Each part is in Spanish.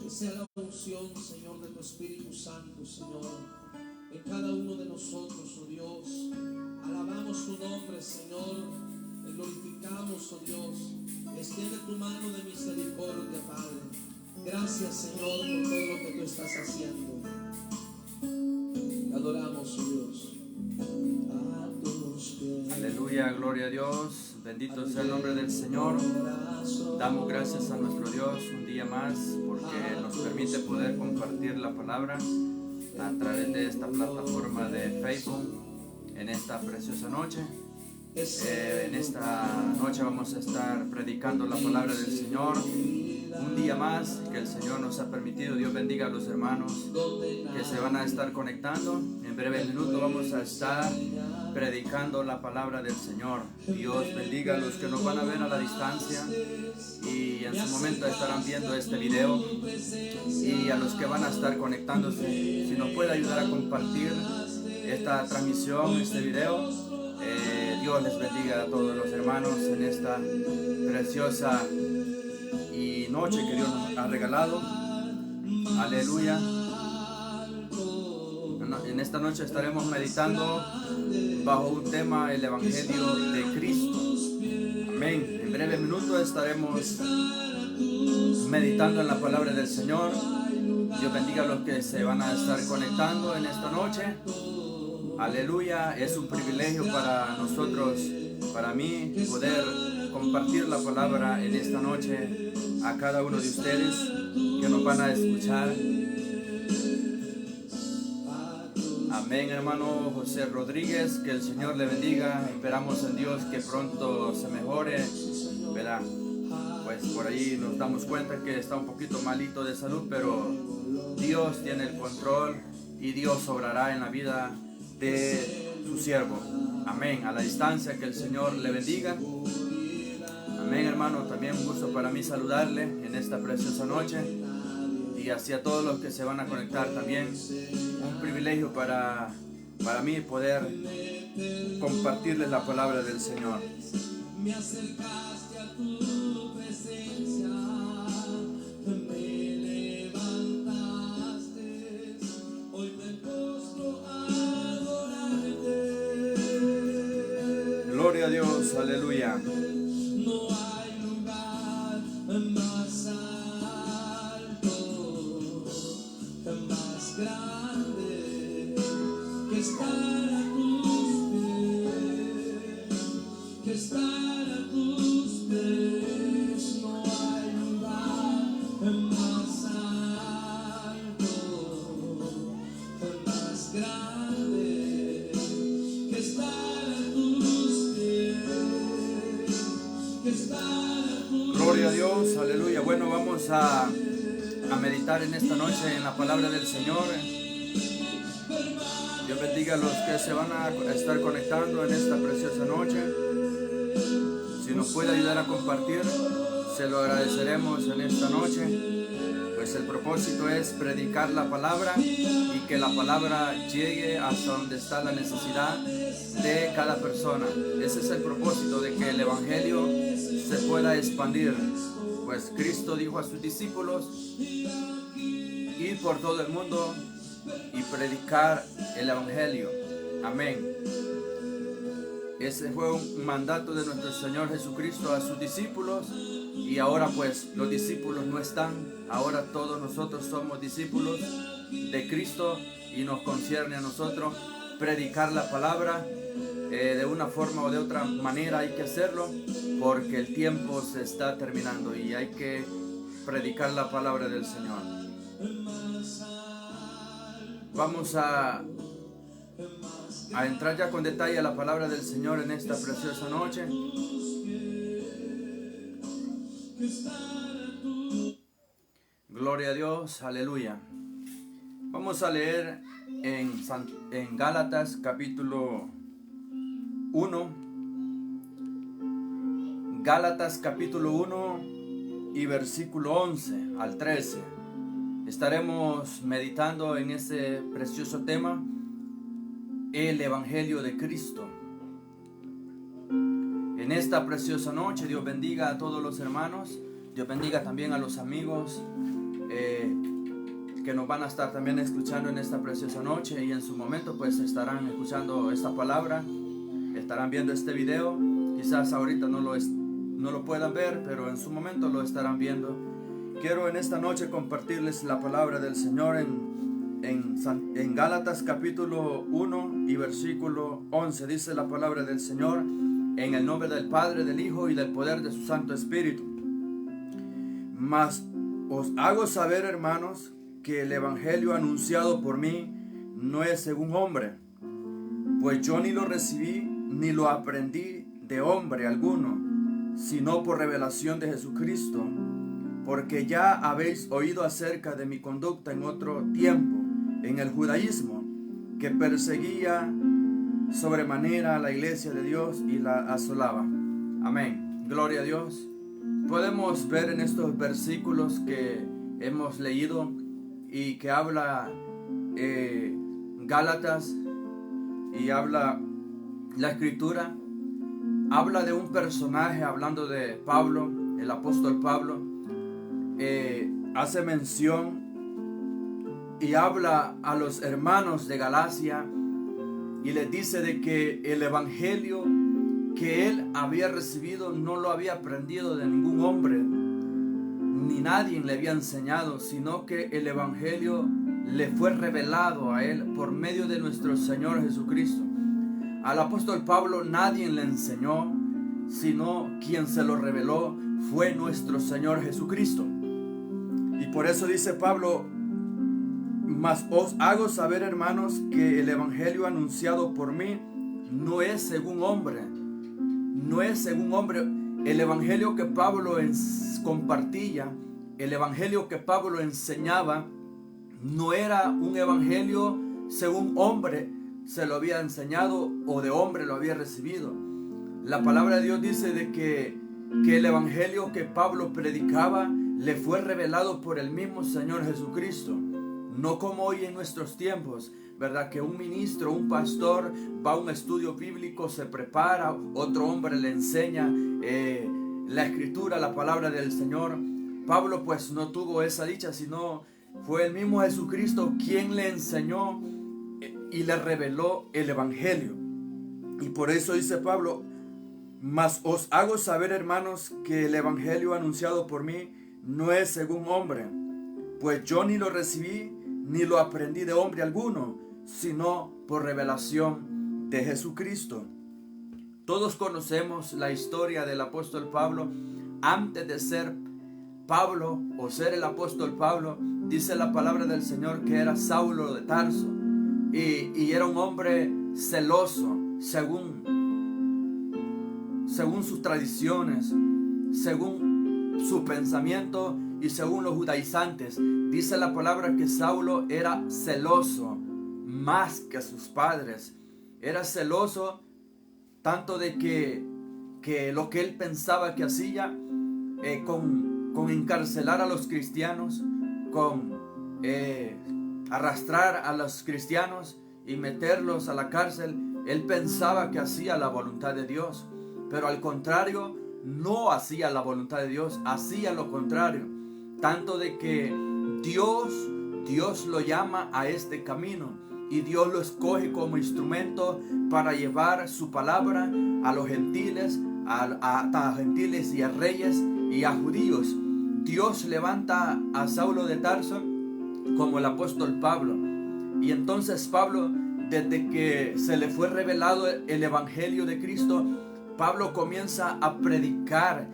Que sea la unción, Señor, de tu Espíritu Santo, Señor, en cada uno de nosotros, oh Dios. Alabamos tu nombre, Señor, te glorificamos, oh Dios. Extiende tu mano de misericordia, Padre. Gracias, Señor, por todo lo que tú estás haciendo. Te adoramos, oh Dios. Aleluya, gloria a Dios. Bendito sea el nombre del Señor. Damos gracias a nuestro Dios un día más porque nos permite poder compartir la palabra a través de esta plataforma de Facebook en esta preciosa noche. En esta noche vamos a estar predicando la palabra del Señor un día más que el Señor nos ha permitido. Dios bendiga a los hermanos que se van a estar conectando. En breve minuto vamos a estar predicando la palabra del Señor. Dios bendiga a los que nos van a ver a la distancia y en su momento estarán viendo este video, y a los que van a estar conectándose. Si nos puede ayudar a compartir esta transmisión, este video, Dios les bendiga a todos los hermanos en esta preciosa noche que Dios nos ha regalado. Aleluya. En esta noche estaremos meditando bajo un tema, el Evangelio de Cristo. Amén. En breve minuto estaremos meditando en la palabra del Señor. Dios bendiga a los que se van a estar conectando en esta noche. Aleluya. Es un privilegio para nosotros, para mí, poder compartir la palabra en esta noche a cada uno de ustedes que nos van a escuchar. Amén, hermano José Rodríguez, que el Señor le bendiga. Esperamos en Dios que pronto se mejore, ¿verdad? Pues por ahí nos damos cuenta que está un poquito malito de salud, pero Dios tiene el control y Dios obrará en la vida de su siervo. Amén. A la distancia, que el Señor le bendiga. Amén, hermano. También un gusto para mí saludarle en esta preciosa noche, y hacia todos los que se van a conectar también. Un privilegio para mí poder compartirles la palabra del Señor. Me acercaste a tu presencia, me levantaste, hoy me postro a adorarte. Gloria a Dios, aleluya. No hay lugar más alto, más grande que estar a tus pies, que estar a tus pies. No hay lugar más alto, más grande que estar a tus pies, que estar a tus pies. Gloria a Dios, aleluya. Bueno, vamos a meditar en esta noche en la palabra del Señor. Dios bendiga a los que se van a estar conectando en esta preciosa noche. Si nos puede ayudar a compartir, se lo agradeceremos en esta noche. Pues el propósito es predicar la palabra y que la palabra llegue hasta donde está la necesidad de cada persona. Ese es el propósito, de que el Evangelio se pueda expandir. Pues Cristo dijo a sus discípulos: ir por todo el mundo y predicar el Evangelio. Amén. Ese fue un mandato de nuestro Señor Jesucristo a sus discípulos, y ahora pues los discípulos no están. Ahora todos nosotros somos discípulos de Cristo y nos concierne a nosotros predicar la palabra. De una forma o de otra manera hay que hacerlo, porque el tiempo se está terminando y hay que predicar la palabra del Señor. Vamos a entrar ya con detalle a la palabra del Señor en esta preciosa noche. Gloria a Dios, aleluya. Vamos a leer en Gálatas capítulo 1. Gálatas capítulo 1 y versículo 11 al 13. Estaremos meditando en ese precioso tema, el Evangelio de Cristo. En esta preciosa noche, Dios bendiga a todos los hermanos. Dios bendiga también a los amigos que nos van a estar también escuchando en esta preciosa noche, y en su momento pues estarán escuchando esta palabra, estarán viendo este video. Quizás ahorita no lo puedan ver, pero en su momento lo estarán viendo. Quiero en esta noche compartirles la palabra del Señor en Gálatas capítulo 1 y versículo 11. Dice la palabra del Señor: en el nombre del Padre, del Hijo y del poder de su Santo Espíritu. Mas os hago saber, hermanos, que el evangelio anunciado por mí no es según hombre, pues yo ni lo recibí ni lo aprendí de hombre alguno, sino por revelación de Jesucristo, porque ya habéis oído acerca de mi conducta en otro tiempo en el judaísmo, que perseguía sobremanera a la iglesia de Dios y la asolaba. Amén. Gloria a Dios. Podemos ver en estos versículos que hemos leído y que habla Gálatas, y habla la escritura, habla de un personaje, hablando de Pablo, el apóstol Pablo, hace mención y habla a los hermanos de Galacia y les dice de que el evangelio que él había recibido no lo había aprendido de ningún hombre, ni nadie le había enseñado, sino que el evangelio le fue revelado a él por medio de nuestro Señor Jesucristo. Al apóstol Pablo nadie le enseñó, sino quien se lo reveló fue nuestro Señor Jesucristo. Y por eso dice Pablo: mas os hago saber, hermanos, que el evangelio anunciado por mí no es según hombre. No es según hombre. El evangelio que Pablo compartía, el evangelio que Pablo enseñaba, no era un evangelio según hombre se lo había enseñado o de hombre lo había recibido. La palabra de Dios dice de que el evangelio que Pablo predicaba le fue revelado por el mismo Señor Jesucristo. No como hoy en nuestros tiempos, ¿verdad? Que un ministro, un pastor va a un estudio bíblico, se prepara, otro hombre le enseña la escritura, la palabra del Señor. Pablo pues no tuvo esa dicha, sino fue el mismo Jesucristo quien le enseñó y le reveló el evangelio. Y por eso dice Pablo: mas os hago saber, hermanos, que el evangelio anunciado por mí no es según hombre, pues yo ni lo recibí ni lo aprendí de hombre alguno, sino por revelación de Jesucristo. Todos conocemos la historia del apóstol Pablo. Antes de ser Pablo o ser el apóstol Pablo, dice la palabra del Señor que era Saulo de Tarso, y era un hombre celoso según sus tradiciones, según su pensamiento y según los judaizantes. Dice la palabra que Saulo era celoso más que sus padres. Era celoso tanto de que lo que él pensaba que hacía con encarcelar a los cristianos, con arrastrar a los cristianos y meterlos a la cárcel, él pensaba que hacía la voluntad de Dios, pero al contrario, no hacía la voluntad de Dios, hacía lo contrario, tanto de que Dios lo llama a este camino y Dios lo escoge como instrumento para llevar su palabra a los gentiles, a gentiles y a reyes y a judíos. Dios levanta a Saulo de Tarso como el apóstol Pablo, y entonces Pablo, desde que se le fue revelado el evangelio de Cristo, Pablo comienza a predicar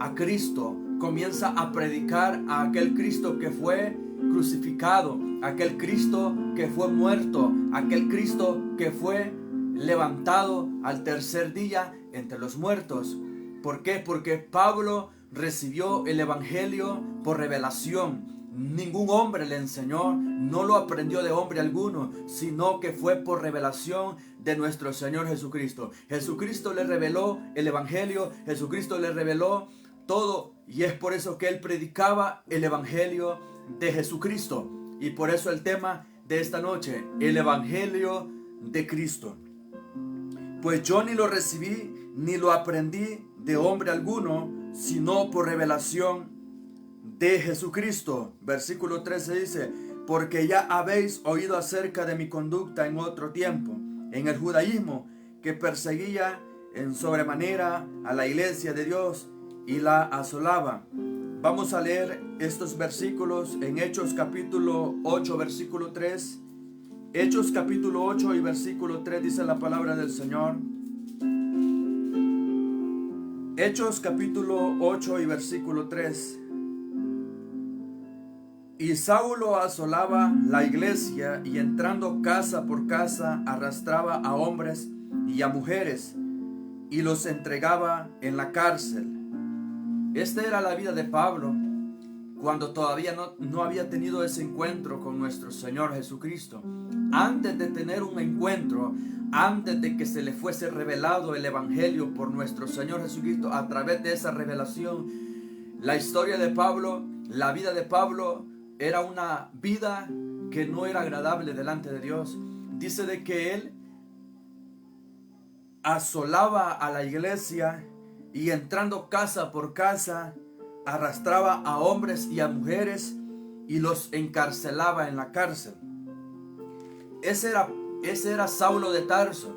a Cristo, comienza a predicar a aquel Cristo que fue crucificado, aquel Cristo que fue muerto, aquel Cristo que fue levantado al tercer día entre los muertos. ¿Por qué? Porque Pablo recibió el evangelio por revelación. Ningún hombre le enseñó, no lo aprendió de hombre alguno, sino que fue por revelación de nuestro Señor Jesucristo. Jesucristo le reveló el evangelio, Jesucristo le reveló todo, y es por eso que él predicaba el evangelio de Jesucristo. Y por eso el tema de esta noche, el evangelio de Cristo. Pues yo ni lo recibí ni lo aprendí de hombre alguno, sino por revelación de Jesucristo. Versículo 13 dice: porque ya habéis oído acerca de mi conducta en otro tiempo, en el judaísmo, que perseguía en sobremanera a la iglesia de Dios y la asolaba. Vamos a leer estos versículos en Hechos capítulo 8, versículo 3. Hechos capítulo 8 y versículo 3 dice la palabra del Señor. Hechos capítulo 8 y versículo 3. Y Saulo asolaba la iglesia y entrando casa por casa arrastraba a hombres y a mujeres y los entregaba en la cárcel. Esta era la vida de Pablo cuando todavía no había tenido ese encuentro con nuestro Señor Jesucristo. Antes de tener un encuentro, antes de que se le fuese revelado el Evangelio por nuestro Señor Jesucristo, a través de esa revelación, la historia de Pablo, la vida de Pablo, era una vida que no era agradable delante de Dios. Dice de que él asolaba a la iglesia y entrando casa por casa arrastraba a hombres y a mujeres y los encarcelaba en la cárcel. Ese era Saulo de Tarso.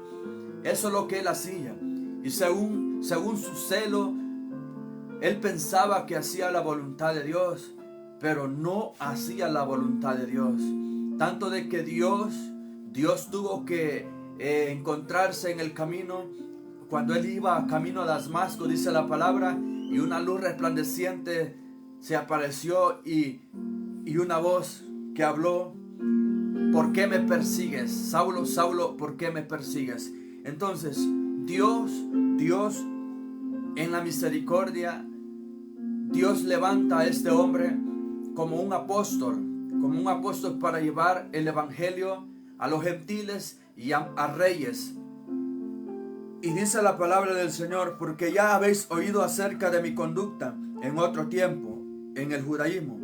Eso es lo que él hacía. Y según su celo, él pensaba que hacía la voluntad de Dios, pero no hacía la voluntad de Dios. Tanto de que Dios tuvo que encontrarse en el camino. Cuando él iba camino a Damasco, dice la palabra, y una luz resplandeciente se apareció y una voz que habló: ¿por qué me persigues? Saulo, Saulo, ¿por qué me persigues? Entonces, Dios, en la misericordia, Dios levanta a este hombre como un apóstol para llevar el evangelio a los gentiles y a reyes. Y dice la palabra del Señor: porque ya habéis oído acerca de mi conducta en otro tiempo, en el judaísmo,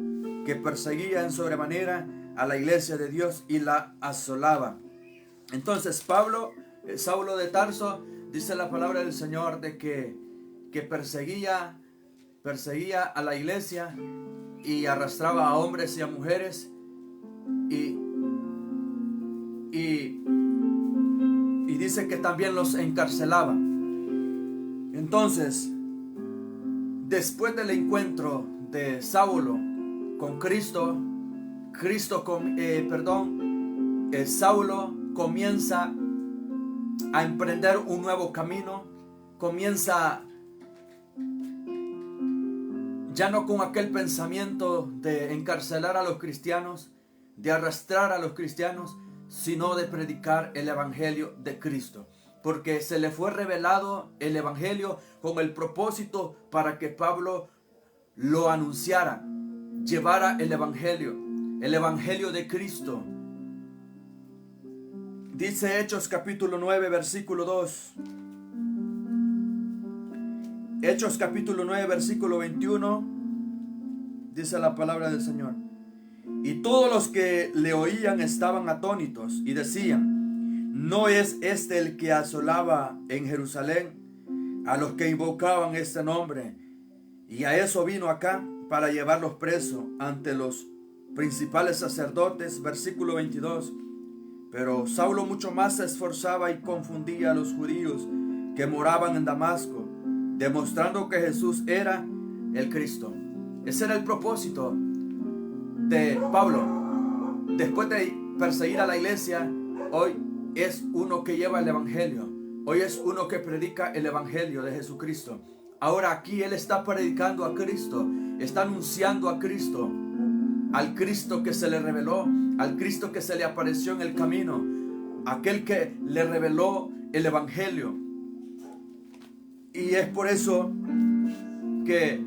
que perseguía en sobremanera a la iglesia de Dios y la asolaba. Entonces Saulo de Tarso, dice la palabra del Señor de que perseguía a la iglesia y arrastraba a hombres y a mujeres y dice que también los encarcelaba. Entonces, después del encuentro de Saulo con Saulo comienza a emprender un nuevo camino, comienza ya no con aquel pensamiento de encarcelar a los cristianos, de arrastrar a los cristianos, sino de predicar el evangelio de Cristo, porque se le fue revelado el evangelio con el propósito para que Pablo lo anunciara, llevara el evangelio de Cristo. Dice Hechos capítulo 9 versículo 2. Hechos capítulo 9 versículo 21. Dice la palabra del Señor: y todos los que le oían estaban atónitos y decían: ¿no es este el que asolaba en Jerusalén a los que invocaban este nombre? Y a eso vino acá, para llevarlos presos ante los principales sacerdotes. Versículo 22. Pero Saulo mucho más se esforzaba y confundía a los judíos que moraban en Damasco, demostrando que Jesús era el Cristo. Ese era el propósito de Pablo. Después de perseguir a la iglesia, hoy es uno que lleva el evangelio. Hoy es uno que predica el evangelio de Jesucristo. Ahora aquí él está predicando a Cristo, está anunciando a Cristo, al Cristo que se le reveló, al Cristo que se le apareció en el camino, aquel que le reveló el evangelio. Y es por eso que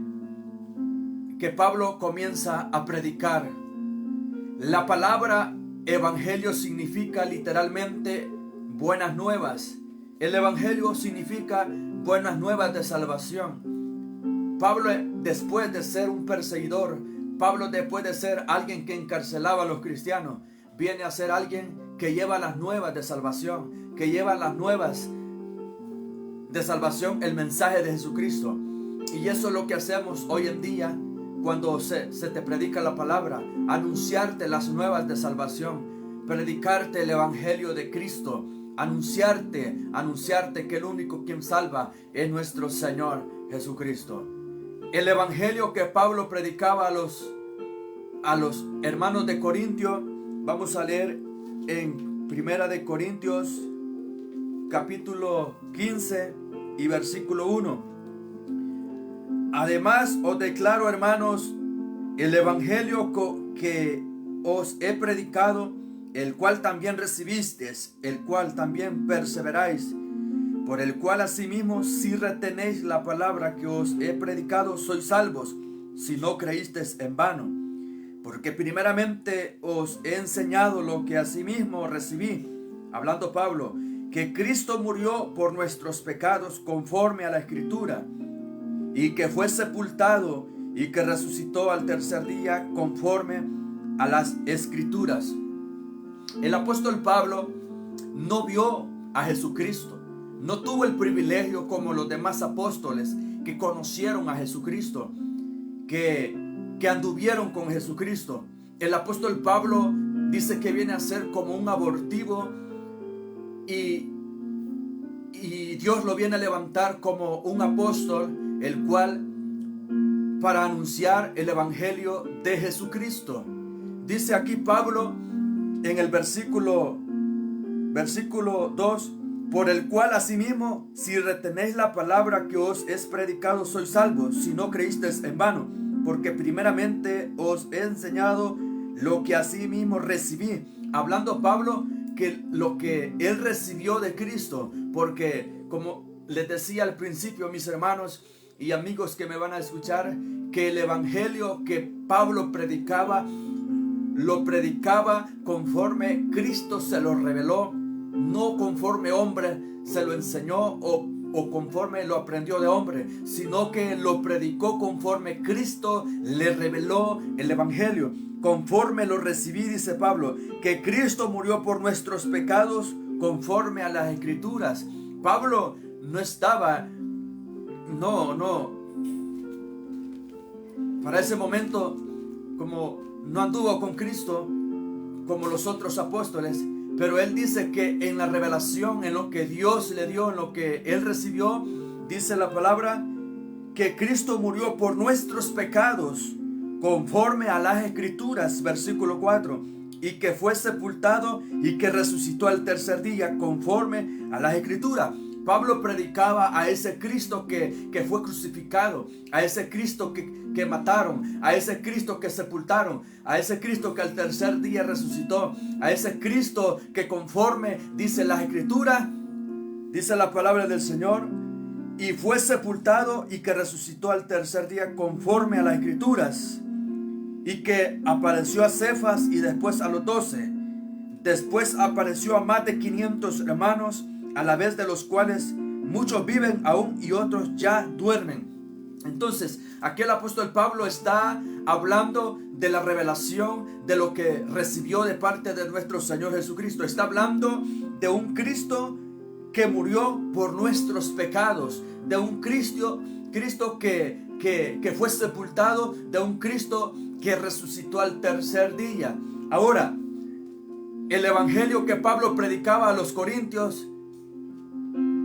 Pablo comienza a predicar. La palabra evangelio significa literalmente buenas nuevas. El evangelio significa buenas nuevas de salvación. Pablo, después de ser un perseguidor, Pablo, después de ser alguien que encarcelaba a los cristianos, viene a ser alguien que lleva las nuevas de salvación, que lleva las nuevas de salvación, el mensaje de Jesucristo. Y eso es lo que hacemos hoy en día cuando se te predica la palabra, anunciarte las nuevas de salvación, predicarte el evangelio de Cristo, anunciarte que el único quien salva es nuestro Señor Jesucristo. El evangelio que Pablo predicaba a los hermanos de Corintio, vamos a leer en Primera de Corintios capítulo 15 y versículo 1. Además os declaro, hermanos, el evangelio que os he predicado, el cual también recibisteis, el cual también perseveráis, por el cual asimismo, si retenéis la palabra que os he predicado, sois salvos, si no creísteis en vano. Porque primeramente os he enseñado lo que asimismo recibí, hablando Pablo, que Cristo murió por nuestros pecados conforme a la Escritura, y que fue sepultado y que resucitó al tercer día conforme a las Escrituras. El apóstol Pablo no vio a Jesucristo, no tuvo el privilegio como los demás apóstoles que conocieron a Jesucristo, que anduvieron con Jesucristo. El apóstol Pablo dice que viene a ser como un abortivo y Dios lo viene a levantar como un apóstol, el cual para anunciar el evangelio de Jesucristo. Dice aquí Pablo en el versículo 2, por el cual asimismo, si retenéis la palabra que os es predicado, sois salvos, si no creísteis en vano, porque primeramente os he enseñado lo que asimismo recibí. Hablando Pablo que lo que él recibió de Cristo, porque como les decía al principio, mis hermanos y amigos que me van a escuchar, que el evangelio que Pablo predicaba, lo predicaba conforme Cristo se lo reveló, no conforme hombre se lo enseñó o conforme lo aprendió de hombre, sino que lo predicó conforme Cristo le reveló el evangelio, conforme lo recibí, dice Pablo, que Cristo murió por nuestros pecados conforme a las Escrituras. Pablo no estaba, para ese momento, como no anduvo con Cristo como los otros apóstoles, pero él dice que en la revelación, en lo que Dios le dio, en lo que él recibió, dice la palabra que Cristo murió por nuestros pecados conforme a las Escrituras, versículo 4, y que fue sepultado y que resucitó al tercer día conforme a las Escrituras. Pablo predicaba a ese Cristo que fue crucificado, a ese Cristo que mataron, a ese Cristo que sepultaron, a ese Cristo que al tercer día resucitó, a ese Cristo que conforme dice las Escrituras, dice la palabra del Señor, y fue sepultado y que resucitó al tercer día conforme a las Escrituras, y que apareció a Cefas y después a los 12. Después apareció a más de 500 hermanos, a la vez de los cuales muchos viven aún y otros ya duermen. Entonces, aquí el apóstol Pablo está hablando de la revelación de lo que recibió de parte de nuestro Señor Jesucristo. Está hablando de un Cristo que murió por nuestros pecados, de un Cristo que fue sepultado, de un Cristo que resucitó al tercer día. Ahora, el evangelio que Pablo predicaba a los corintios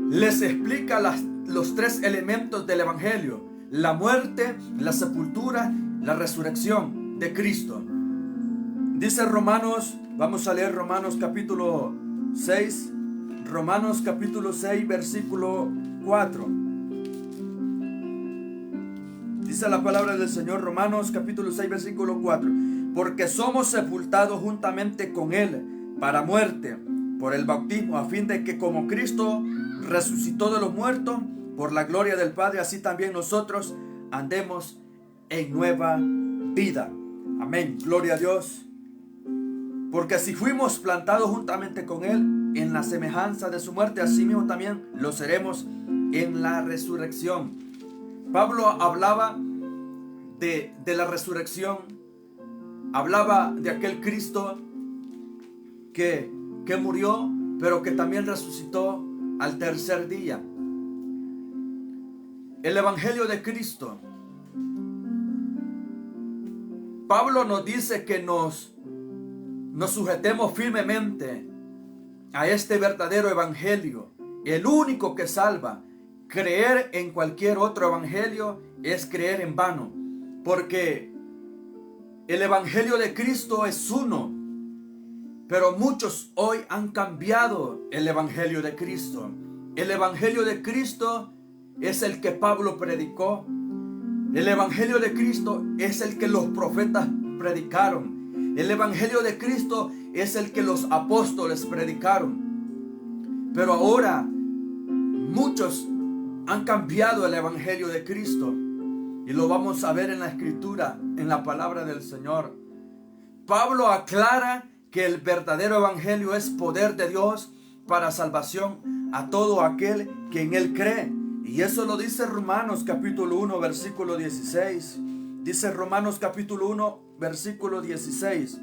les explica los tres elementos del evangelio: la muerte, la sepultura, la resurrección de Cristo. Dice Romanos, vamos a leer Romanos capítulo 6, Romanos capítulo 6, versículo 4. Dice la palabra del Señor, Romanos capítulo 6, versículo 4. Porque somos sepultados juntamente con Él para muerte, por el bautismo, a fin de que como Cristo resucitó de los muertos, por la gloria del Padre, así también nosotros andemos en nueva vida. Amén, gloria a Dios. Porque si fuimos plantados juntamente con Él en la semejanza de su muerte, así mismo también lo seremos en la resurrección. Pablo hablaba de la resurrección, hablaba de aquel Cristo que murió, pero que también resucitó al tercer día. El evangelio de Cristo Pablo nos dice que nos sujetemos firmemente a este verdadero evangelio, el único que salva. Creer en cualquier otro evangelio es creer en vano, porque el evangelio de Cristo es uno, pero muchos hoy han cambiado el evangelio de Cristo. El evangelio de Cristo es el que Pablo predicó. El evangelio de Cristo es el que los profetas predicaron. El evangelio de Cristo es el que los apóstoles predicaron. Pero ahora muchos han cambiado el evangelio de Cristo, y lo vamos a ver en la escritura, en la palabra del Señor. Pablo aclara que el verdadero evangelio es poder de Dios para salvación a todo aquel que en él cree. Y eso lo dice Romanos capítulo 1 versículo 16. Dice Romanos capítulo 1 versículo 16.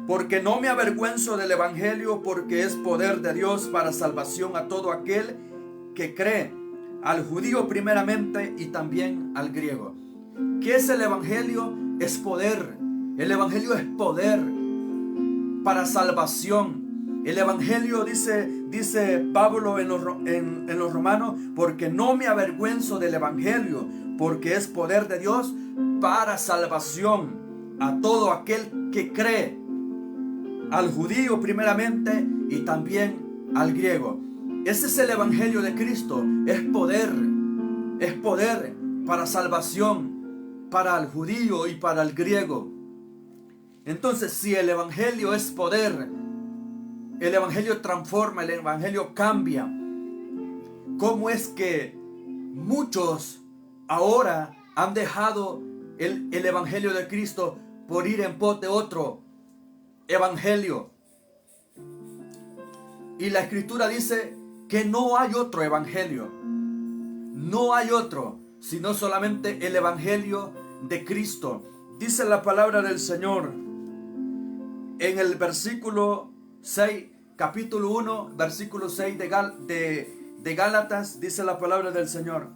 Porque no me avergüenzo del evangelio, porque es poder de Dios para salvación a todo aquel que cree, al judío primeramente y también al griego. ¿Qué es el evangelio? Es poder. El evangelio es poder para salvación. El evangelio, dice Pablo en los Romanos, porque no me avergüenzo del evangelio, porque es poder de Dios para salvación a todo aquel que cree, al judío primeramente y también al griego. Ese es el evangelio de Cristo. Es poder para salvación para el judío y para el griego. Entonces, si el evangelio es poder, el evangelio transforma, el evangelio cambia, ¿cómo es que muchos ahora han dejado el evangelio de Cristo por ir en pos de otro evangelio? Y la escritura dice que no hay otro evangelio, no hay otro, sino solamente el evangelio de Cristo. Dice la palabra del Señor en el versículo 6, capítulo 1, versículo 6 de Gálatas. Dice la palabra del Señor.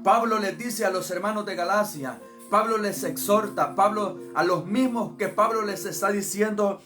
Pablo les dice a los hermanos de Galacia, Pablo les exhorta, Pablo a los mismos que Pablo les está diciendo: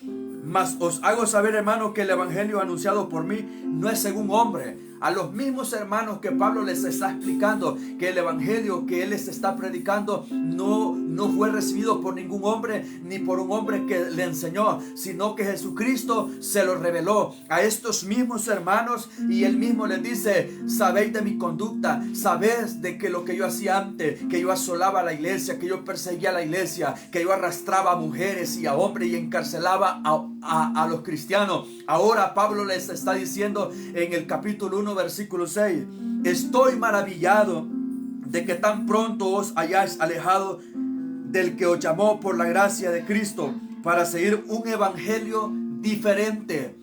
mas os hago saber, hermanos, que el evangelio anunciado por mí no es según hombre. A los mismos hermanos que Pablo les está explicando que el evangelio que él les está predicando no fue recibido por ningún hombre, ni por un hombre que le enseñó, sino que Jesucristo se lo reveló a estos mismos hermanos. Y él mismo les dice: sabéis de mi conducta, sabéis de que lo que yo hacía antes, que yo asolaba a la iglesia, que yo perseguía a la iglesia, que yo arrastraba a mujeres y a hombres y encarcelaba a los cristianos. Ahora Pablo les está diciendo en el capítulo 1 versículo 6: estoy maravillado de que tan pronto os hayáis alejado del que os llamó por la gracia de Cristo para seguir un evangelio diferente.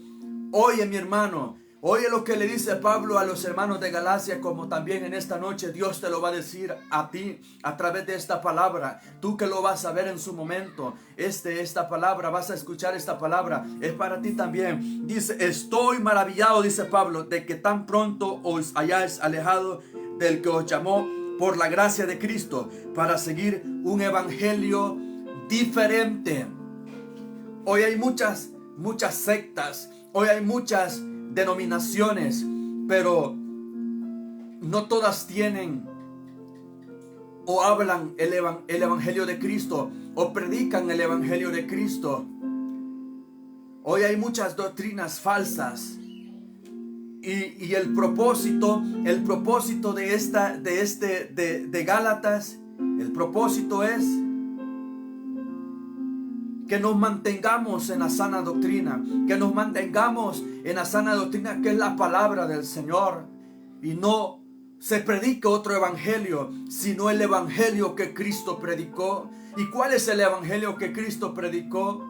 Oye, mi hermano, oye lo que le dice Pablo a los hermanos de Galacia, como también en esta noche Dios te lo va a decir a ti a través de esta palabra. Tú que lo vas a ver en su momento, esta palabra, vas a escuchar esta palabra, es para ti también. Dice: estoy maravillado, dice Pablo, de que tan pronto os hayáis alejado del que os llamó por la gracia de Cristo para seguir un evangelio diferente. Hoy hay muchas sectas, hoy hay muchas denominaciones, pero no todas tienen o hablan el evangelio de Cristo o predican el evangelio de Cristo. Hoy hay muchas doctrinas falsas y el propósito de Gálatas, el propósito es que nos mantengamos en la sana doctrina, que nos mantengamos en la sana doctrina que es la palabra del Señor, y no se predique otro evangelio, sino el evangelio que Cristo predicó. ¿Y cuál es el evangelio que Cristo predicó?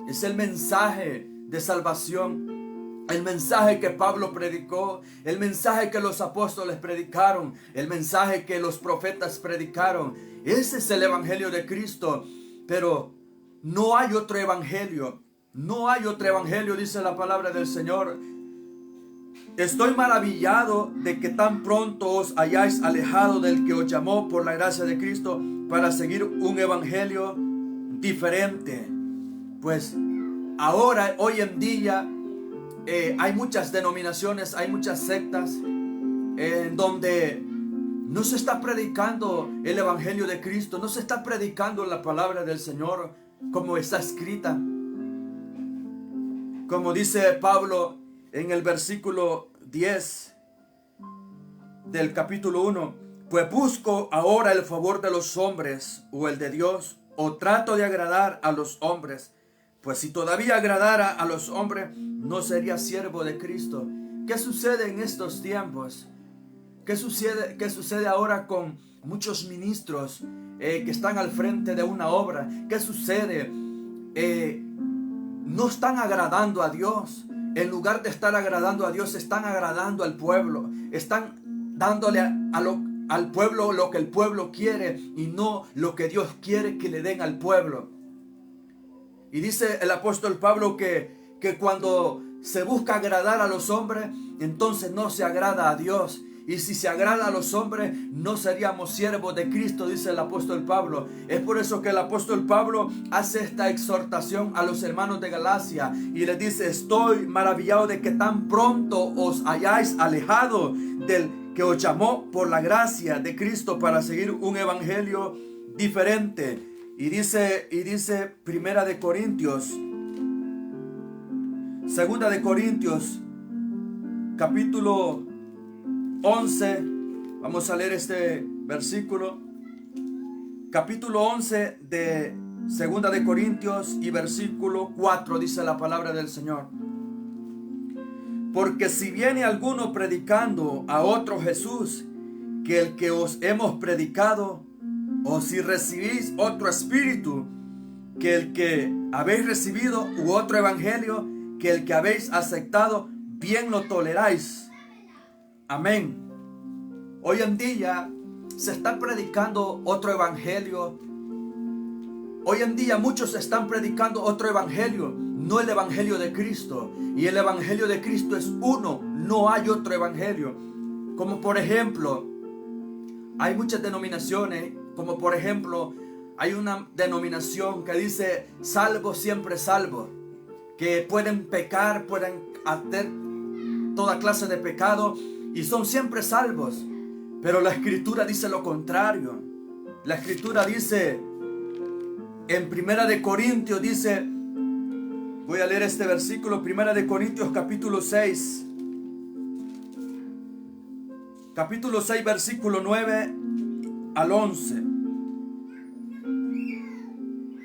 Es el mensaje de salvación, el mensaje que Pablo predicó, el mensaje que los apóstoles predicaron, el mensaje que los profetas predicaron. Ese es el evangelio de Cristo. Pero no hay otro evangelio, no hay otro evangelio, dice la palabra del Señor. estoy maravillado de que tan pronto os hayáis alejado del que os llamó por la gracia de Cristo para seguir un evangelio diferente. Pues ahora, hoy en día, hay muchas denominaciones, hay muchas sectas en donde no se está predicando el evangelio de Cristo, no se está predicando la palabra del Señor como está escrita. Como dice Pablo en el versículo 10 del capítulo 1, pues busco ahora el favor de los hombres o el de Dios, o trato de agradar a los hombres. Pues si todavía agradara a los hombres, no sería siervo de Cristo. ¿Qué sucede en estos tiempos? ¿Qué sucede ahora con muchos ministros que están al frente de una obra? ¿Qué sucede? No están agradando a Dios. En lugar de estar agradando a Dios, están agradando al pueblo. Están dándole al pueblo lo que el pueblo quiere y no lo que Dios quiere que le den al pueblo. Y dice el apóstol Pablo que cuando se busca agradar a los hombres, entonces no se agrada a Dios. Y si se agrada a los hombres, no seríamos siervos de Cristo, dice el apóstol Pablo. Es por eso que el apóstol Pablo hace esta exhortación a los hermanos de Galacia y les dice: estoy maravillado de que tan pronto os hayáis alejado del que os llamó por la gracia de Cristo para seguir un evangelio diferente. Y dice Primera de Corintios, Segunda de Corintios, capítulo 11, vamos a leer este versículo, capítulo 11 de Segunda de Corintios y versículo 4, dice la palabra del Señor. Porque si viene alguno predicando a otro Jesús que el que os hemos predicado, o si recibís otro espíritu que el que habéis recibido, u otro evangelio que el que habéis aceptado, bien lo toleráis. Amén. Hoy en día se está predicando otro evangelio. Hoy en día muchos están predicando otro evangelio, no el evangelio de Cristo. Y el evangelio de Cristo es uno, no hay otro evangelio. Como por ejemplo, hay muchas denominaciones, como por ejemplo, hay una denominación que dice salvo, siempre salvo. Que pueden pecar, pueden hacer toda clase de pecado y son siempre salvos. Pero la Escritura dice lo contrario. La Escritura dice, en Primera de Corintios dice, voy a leer este versículo, Primera de Corintios capítulo 6. Capítulo 6, versículo 9 al 11.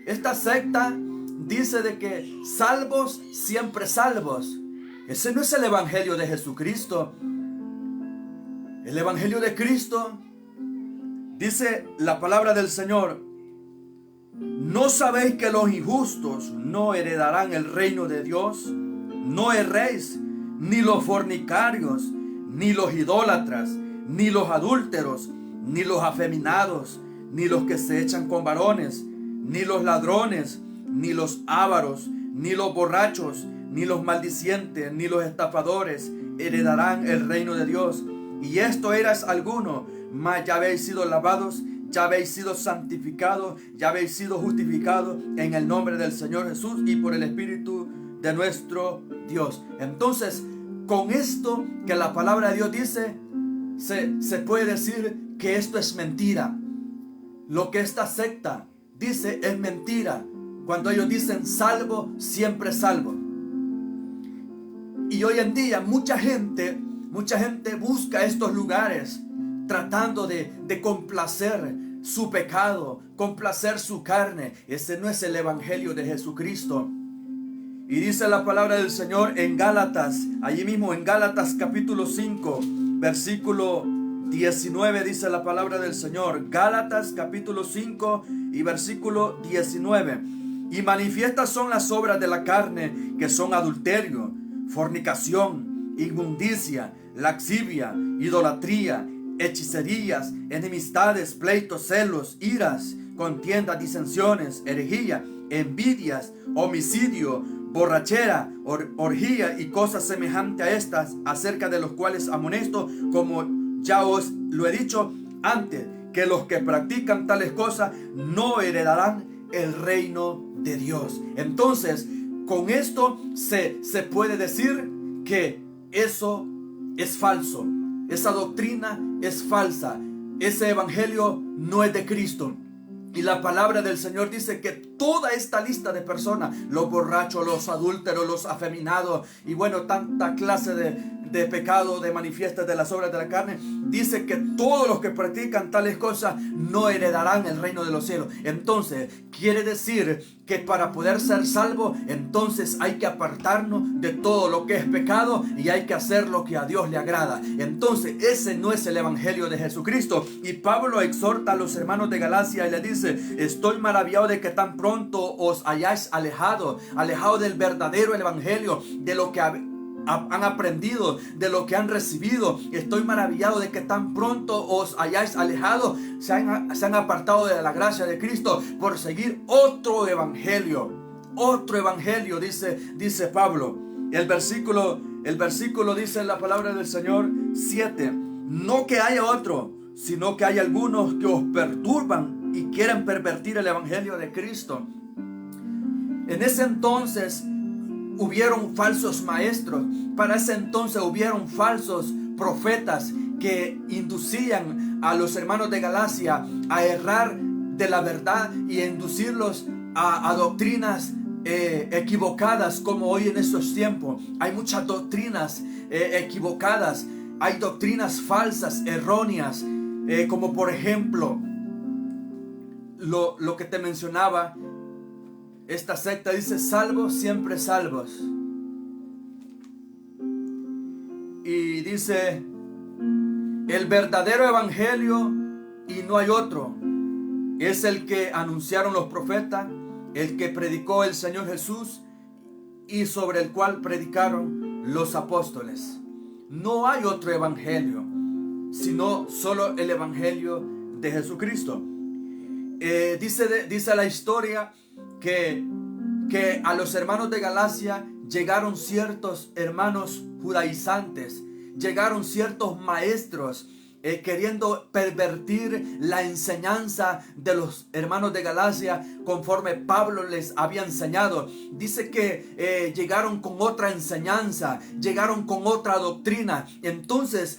Esta secta dice de que salvos, siempre salvos. Ese no es el evangelio de Jesucristo. El evangelio de Cristo, dice la palabra del Señor: ¿no sabéis que los injustos no heredarán el reino de Dios? No erréis, ni los fornicarios, ni los idólatras, ni los adúlteros, ni los afeminados, ni los que se echan con varones, ni los ladrones, ni los ávaros, ni los borrachos, ni los maldicientes, ni los estafadores heredarán el reino de Dios. Y esto eras alguno, mas ya habéis sido lavados, ya habéis sido santificados, ya habéis sido justificados en el nombre del Señor Jesús y por el Espíritu de nuestro Dios. Entonces, con esto que la palabra de Dios dice, se puede decir que esto es mentira. Lo que esta secta dice es mentira. Cuando ellos dicen salvo, siempre salvo. Y hoy en día mucha gente busca estos lugares tratando de complacer su pecado, complacer su carne. Ese no es el evangelio de Jesucristo. Y dice la palabra del Señor en Gálatas, allí mismo en Gálatas capítulo 5, versículo 19, dice la palabra del Señor. Gálatas capítulo 5 y versículo 19. Y manifiestas son las obras de la carne, que son adulterio, fornicación, inmundicia, laxivia, idolatría, hechicerías, enemistades, pleitos, celos, iras, contiendas, disensiones, herejía, envidias, homicidio, borrachera, orgía y cosas semejantes a estas, acerca de los cuales amonesto, como ya os lo he dicho antes, que los que practican tales cosas no heredarán el reino de Dios. Entonces, con esto se puede decir que eso es falso, esa doctrina es falsa, ese evangelio no es de Cristo. Y la palabra del Señor dice que toda esta lista de personas, los borrachos, los adúlteros, los afeminados y bueno, tanta clase de pecado, de manifiestas de las obras de la carne, dice que todos los que practican tales cosas no heredarán el reino de los cielos. Entonces, quiere decir que para poder ser salvo, entonces hay que apartarnos de todo lo que es pecado y hay que hacer lo que a Dios le agrada. Entonces, ese no es el evangelio de Jesucristo. Y Pablo exhorta a los hermanos de Galacia y le dice: estoy maravillado de que tan pronto os hayáis alejado del verdadero evangelio, de lo que han aprendido, de lo que han recibido. Estoy maravillado de que tan pronto os hayáis alejado, se han apartado de la gracia de Cristo por seguir otro evangelio, dice Pablo. El versículo dice en la palabra del Señor 7: no que haya otro, sino que hay algunos que os perturban y quieren pervertir el evangelio de Cristo. En ese entonces hubieron falsos maestros, para ese entonces hubieron falsos profetas que inducían a los hermanos de Galacia a errar de la verdad y a inducirlos a doctrinas equivocadas, como hoy en estos tiempos. Hay muchas doctrinas equivocadas, hay doctrinas falsas, erróneas, como por ejemplo lo que te mencionaba. Esta secta dice: salvos, siempre salvos. Y dice: el verdadero evangelio y no hay otro, es el que anunciaron los profetas, el que predicó el Señor Jesús y sobre el cual predicaron los apóstoles. No hay otro evangelio, sino solo el evangelio de Jesucristo. Dice la historia que a los hermanos de Galacia llegaron ciertos hermanos judaizantes, llegaron ciertos maestros queriendo pervertir la enseñanza de los hermanos de Galacia conforme Pablo les había enseñado. Dice que llegaron con otra enseñanza, llegaron con otra doctrina. Entonces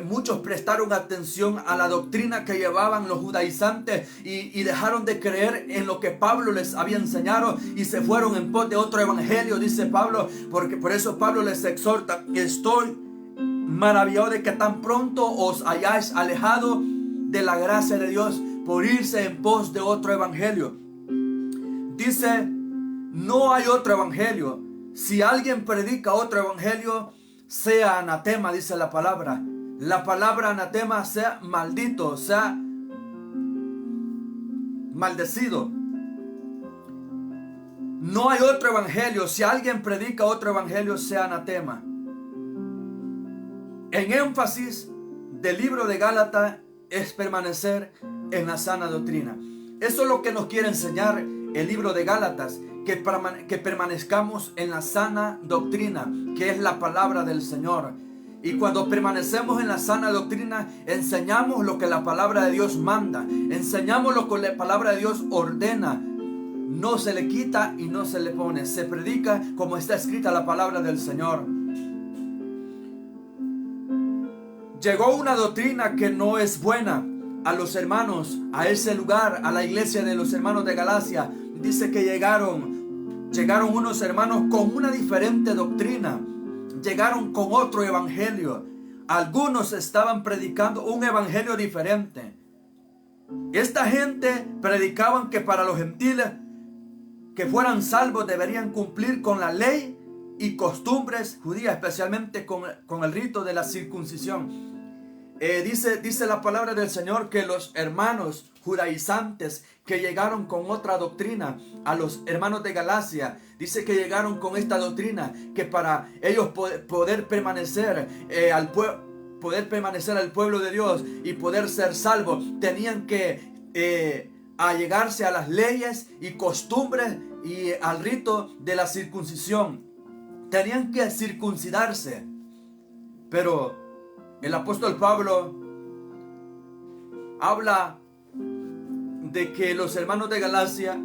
muchos prestaron atención a la doctrina que llevaban los judaizantes y dejaron de creer en lo que Pablo les había enseñado y se fueron en pos de otro evangelio, dice Pablo. Porque por eso Pablo les exhorta: estoy maravillado de que tan pronto os hayáis alejado de la gracia de Dios por irse en pos de otro evangelio. Dice: no hay otro evangelio. Si alguien predica otro evangelio, sea anatema, dice la palabra. La palabra anatema, sea maldito, sea maldecido. No hay otro evangelio. Si alguien predica otro evangelio, sea anatema. En énfasis del libro de Gálatas es permanecer en la sana doctrina. Eso es lo que nos quiere enseñar el libro de Gálatas, que permanezcamos en la sana doctrina, que es la palabra del Señor. Y cuando permanecemos en la sana doctrina, enseñamos lo que la palabra de Dios manda, enseñamos lo que la palabra de Dios ordena. No se le quita y no se le pone, se predica como está escrita la palabra del Señor. Llegó una doctrina que no es buena a los hermanos, a ese lugar, a la iglesia de los hermanos de Galacia. Dice que llegaron unos hermanos con una diferente doctrina, llegaron con otro evangelio. Algunos estaban predicando un evangelio diferente. Esta gente predicaban que para los gentiles que fueran salvos deberían cumplir con la ley y costumbres judías, especialmente con el rito de la circuncisión. Dice la palabra del Señor que los hermanos judaizantes que llegaron con otra doctrina a los hermanos de Galacia, dice que llegaron con esta doctrina que para ellos poder permanecer al pueblo de Dios y poder ser salvos, tenían que a llegarse a las leyes y costumbres y al rito de la circuncisión. Tenían que circuncidarse. Pero el apóstol Pablo habla de que los hermanos de Galacia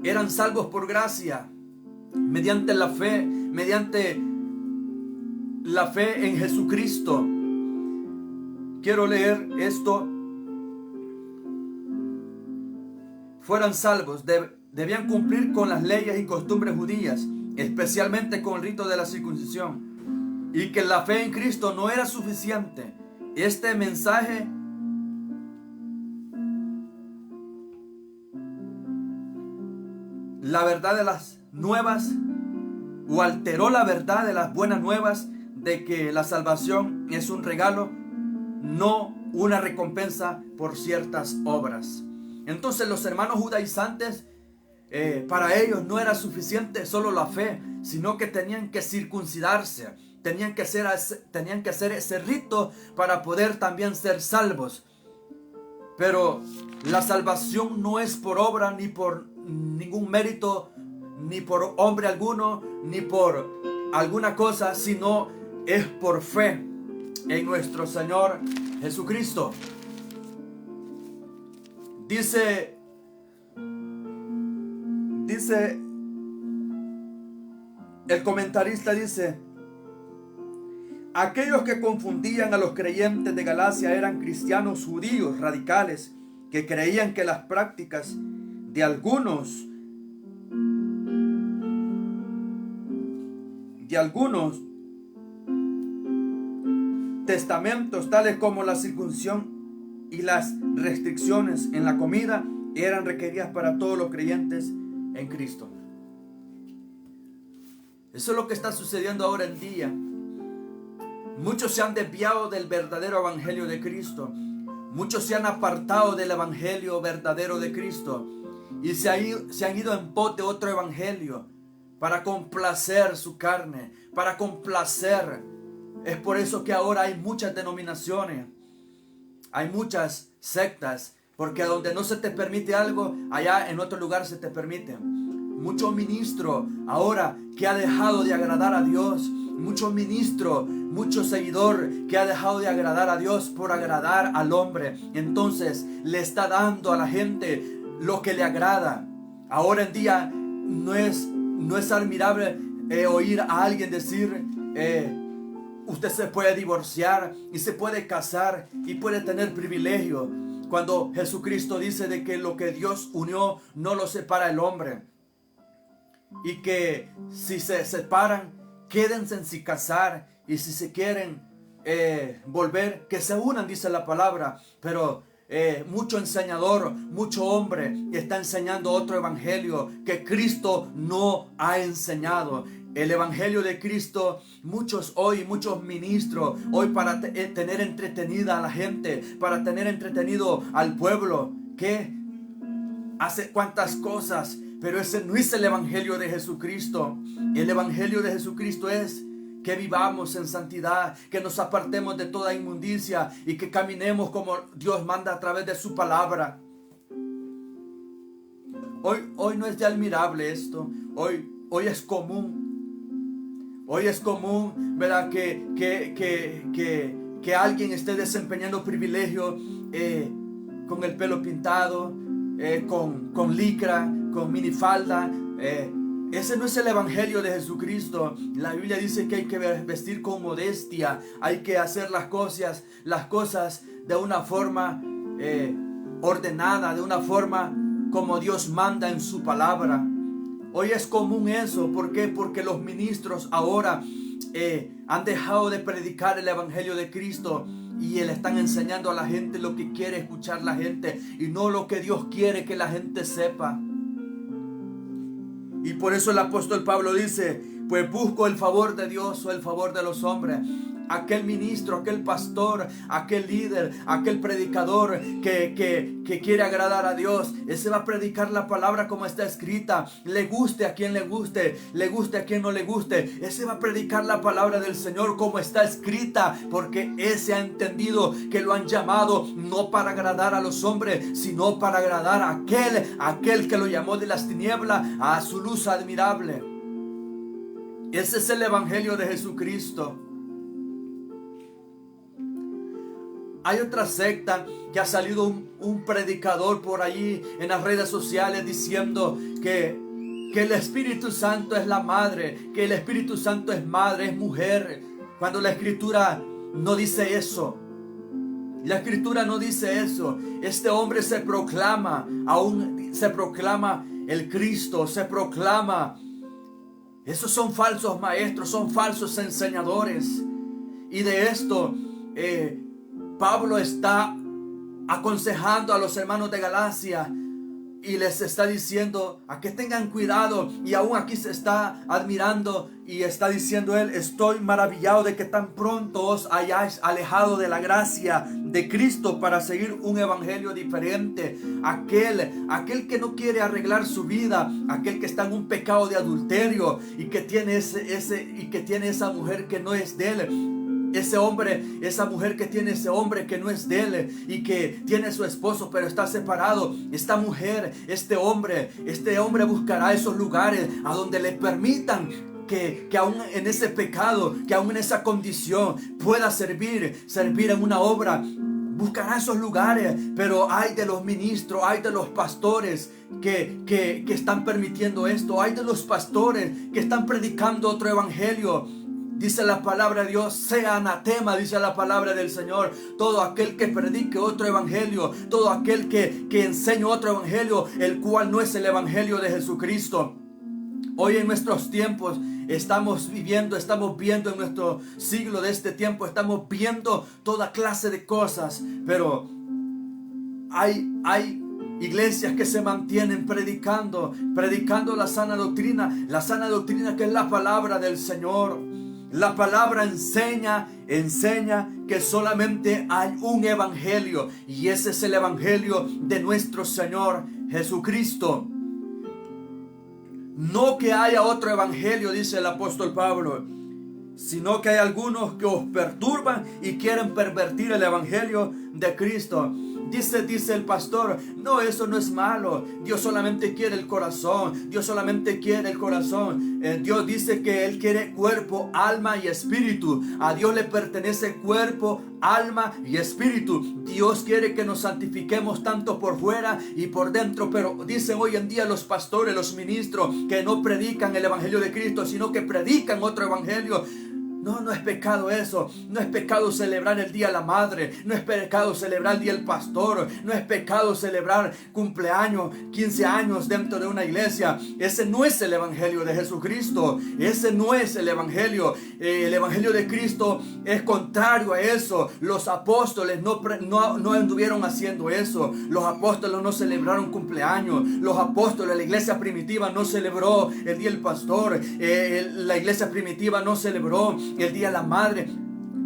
eran salvos por gracia, mediante la fe en Jesucristo. Quiero leer esto. Fueran salvos, debían cumplir con las leyes y costumbres judías, especialmente con el rito de la circuncisión, y que la fe en Cristo no era suficiente. Este mensaje la verdad de las nuevas, o alteró la verdad de las buenas nuevas de que la salvación es un regalo, no una recompensa por ciertas obras. Entonces los hermanos judaizantes, para ellos no era suficiente solo la fe, sino que tenían que circuncidarse, tenían que hacer ese rito para poder también ser salvos. Pero la salvación no es por obra, ni por ningún mérito, ni por hombre alguno, ni por alguna cosa, sino es por fe en nuestro Señor Jesucristo. Dice el comentarista, dice: aquellos que confundían a los creyentes de Galacia eran cristianos judíos radicales que creían que las prácticas de algunos testamentos, tales como la circuncisión y las restricciones en la comida, eran requeridas para todos los creyentes en Cristo. Eso es lo que está sucediendo ahora en día. Muchos se han desviado del verdadero evangelio de Cristo. Muchos se han apartado del evangelio verdadero de Cristo y se han ido en pos de otro evangelio para complacer su carne, para complacer. Es por eso que ahora hay muchas denominaciones, hay muchas sectas, porque donde no se te permite algo, allá en otro lugar se te permite. Muchos ministros ahora que ha dejado de agradar a Dios, muchos ministros, mucho seguidor que ha dejado de agradar a Dios por agradar al hombre. Entonces le está dando a la gente lo que le agrada. Ahora en día no es admirable oír a alguien decir: usted se puede divorciar y se puede casar y puede tener privilegio, cuando Jesucristo dice de que lo que Dios unió no lo separa el hombre, y que si se separan, quédense sin casar, y si se quieren volver, que se unan, dice la palabra. Pero mucho enseñador, mucho hombre está enseñando otro evangelio que Cristo no ha enseñado. El evangelio de Cristo, muchos ministros hoy para tener entretenida a la gente, para tener entretenido al pueblo, que hace cuantas cosas, pero ese no es el evangelio de Jesucristo. El evangelio de Jesucristo es que vivamos en santidad, que nos apartemos de toda inmundicia y que caminemos como Dios manda a través de su palabra. Hoy no es de admirable esto, hoy es común. Hoy es común, ¿verdad?, que alguien esté desempeñando privilegio con el pelo pintado, con licra, con minifalda. Ese no es el evangelio de Jesucristo. La Biblia dice que hay que vestir con modestia, hay que hacer las cosas de una forma ordenada, de una forma como Dios manda en su palabra. Hoy es común eso. ¿Por qué? Porque los ministros ahora han dejado de predicar el evangelio de Cristo y le están enseñando a la gente lo que quiere escuchar la gente y no lo que Dios quiere que la gente sepa. Y por eso el apóstol Pablo dice: pues busco el favor de Dios o el favor de los hombres. aquel ministro, aquel pastor, aquel líder, aquel predicador que quiere agradar a Dios. Ese va a predicar la palabra como está escrita, le guste a quien le guste a quien no le guste. Ese va a predicar la palabra del Señor como está escrita, porque ese ha entendido que lo han llamado no para agradar a los hombres, sino para agradar a aquel que lo llamó de las tinieblas a su luz admirable. Ese es el evangelio de Jesucristo. Hay otra secta que ha salido un predicador por allí en las redes sociales diciendo que el Espíritu Santo es la madre, que el Espíritu Santo es madre, es mujer, cuando la Escritura no dice eso. La Escritura no dice eso. Este hombre se proclama el Cristo, se proclama. Esos son falsos maestros, son falsos enseñadores. Y de esto Pablo está aconsejando a los hermanos de Galacia y les está diciendo a que tengan cuidado. Y aún aquí se está admirando y está diciendo él: estoy maravillado de que tan pronto os hayáis alejado de la gracia de Cristo para seguir un evangelio diferente. Aquel que no quiere arreglar su vida, aquel que está en un pecado de adulterio y que tiene esa mujer que no es de él. Ese hombre, esa mujer que tiene ese hombre que no es de él y que tiene su esposo pero está separado. Esta mujer, este hombre buscará esos lugares a donde le permitan que aún en ese pecado, que aún en esa condición pueda servir en una obra. Buscará esos lugares, pero hay de los ministros, hay de los pastores que están permitiendo esto. Hay de los pastores que están predicando otro evangelio. Dice la palabra de Dios: sea anatema, dice la palabra del Señor, todo aquel que predique otro evangelio, todo aquel que enseñe otro evangelio, el cual no es el evangelio de Jesucristo. Hoy en nuestros tiempos estamos viendo en nuestro siglo de este tiempo, estamos viendo toda clase de cosas, pero hay iglesias que se mantienen predicando la sana doctrina que es la palabra del Señor. La palabra enseña que solamente hay un evangelio, y ese es el evangelio de nuestro Señor Jesucristo. No que haya otro evangelio, dice el apóstol Pablo, sino que hay algunos que os perturban y quieren pervertir el evangelio de Cristo. Dice el pastor: no, eso no es malo. Dios solamente quiere el corazón. Dios dice que Él quiere cuerpo, alma y espíritu. A Dios le pertenece cuerpo, alma y espíritu. Dios quiere que nos santifiquemos tanto por fuera y por dentro. Pero dicen hoy en día los pastores, los ministros, que no predican el evangelio de Cristo, sino que predican otro evangelio. No es pecado eso. No es pecado celebrar el día de la madre. No es pecado celebrar el día del pastor. No es pecado celebrar cumpleaños, 15 años dentro de una iglesia. Ese no es el evangelio de Jesucristo. Ese no es el evangelio. El evangelio de Cristo es contrario a eso. Los apóstoles no anduvieron haciendo eso. Los apóstoles no celebraron cumpleaños. Los apóstoles, la iglesia primitiva no celebró el día del pastor. La iglesia primitiva no celebró el día de la madre.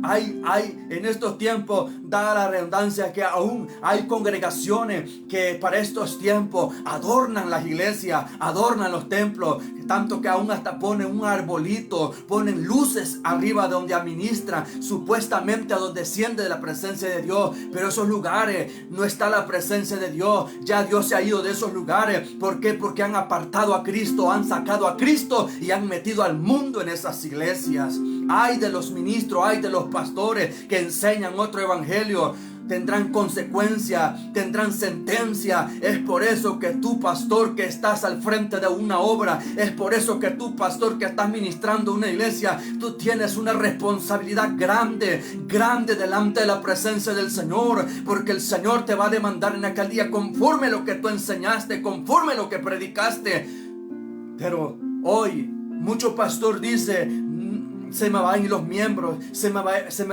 Hay en estos tiempos, dada la redundancia, que aún hay congregaciones que para estos tiempos adornan las iglesias, adornan los templos, tanto que aún hasta ponen un arbolito, ponen luces arriba de donde administran, supuestamente a donde desciende la presencia de Dios. Pero esos lugares no está la presencia de Dios. Ya Dios se ha ido de esos lugares. ¿Por qué? Porque han apartado a Cristo, han sacado a Cristo y han metido al mundo en esas iglesias. Hay de los ministros, hay de los pastores que enseñan otro evangelio. Tendrán consecuencia, tendrán sentencia. Es por eso que tú, pastor, que estás al frente de una obra, es por eso que tú, pastor, que estás ministrando una iglesia, tú tienes una responsabilidad grande delante de la presencia del Señor, porque el Señor te va a demandar en aquel día conforme lo que tú enseñaste, conforme lo que predicaste. Pero hoy mucho pastor dice: se me van a ir los miembros, se me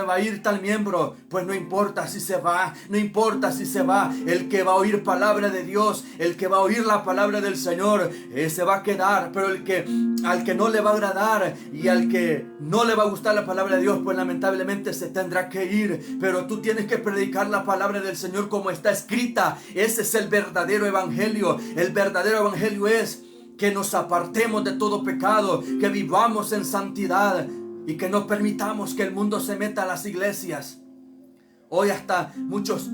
va a ir tal miembro. Pues no importa si se va, no importa si se va. El que va a oír palabra de Dios, el que va a oír la palabra del Señor, se va a quedar. Pero al que no le va a agradar y al que no le va a gustar la palabra de Dios, pues lamentablemente se tendrá que ir. Pero tú tienes que predicar la palabra del Señor como está escrita. Ese es el verdadero evangelio. El verdadero evangelio es que nos apartemos de todo pecado, que vivamos en santidad y que no permitamos que el mundo se meta a las iglesias. Hoy hasta muchos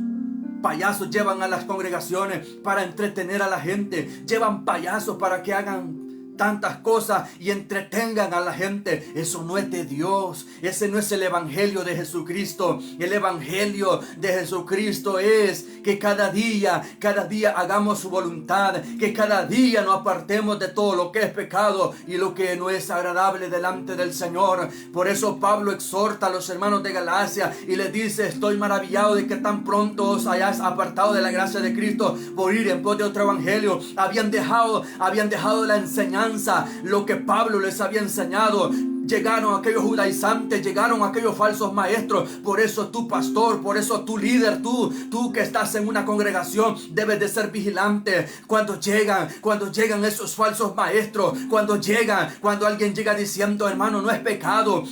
payasos llevan a las congregaciones para entretener a la gente. Llevan payasos para que hagan tantas cosas y entretengan a la gente. Eso no es de Dios. Ese no es el evangelio de Jesucristo. El evangelio de Jesucristo es que cada día hagamos su voluntad, que cada día nos apartemos de todo lo que es pecado y lo que no es agradable delante del Señor. Por eso Pablo exhorta a los hermanos de Galacia y les dice: estoy maravillado de que tan pronto os hayáis apartado de la gracia de Cristo por ir en pos de otro evangelio. Habían dejado la enseñanza, lo que Pablo les había enseñado. Llegaron aquellos judaizantes, llegaron aquellos falsos maestros. Por eso tu pastor, por eso tu líder, tú que estás en una congregación, debes de ser vigilante. Cuando llegan esos falsos maestros, cuando alguien llega diciendo: hermano, no es pecado,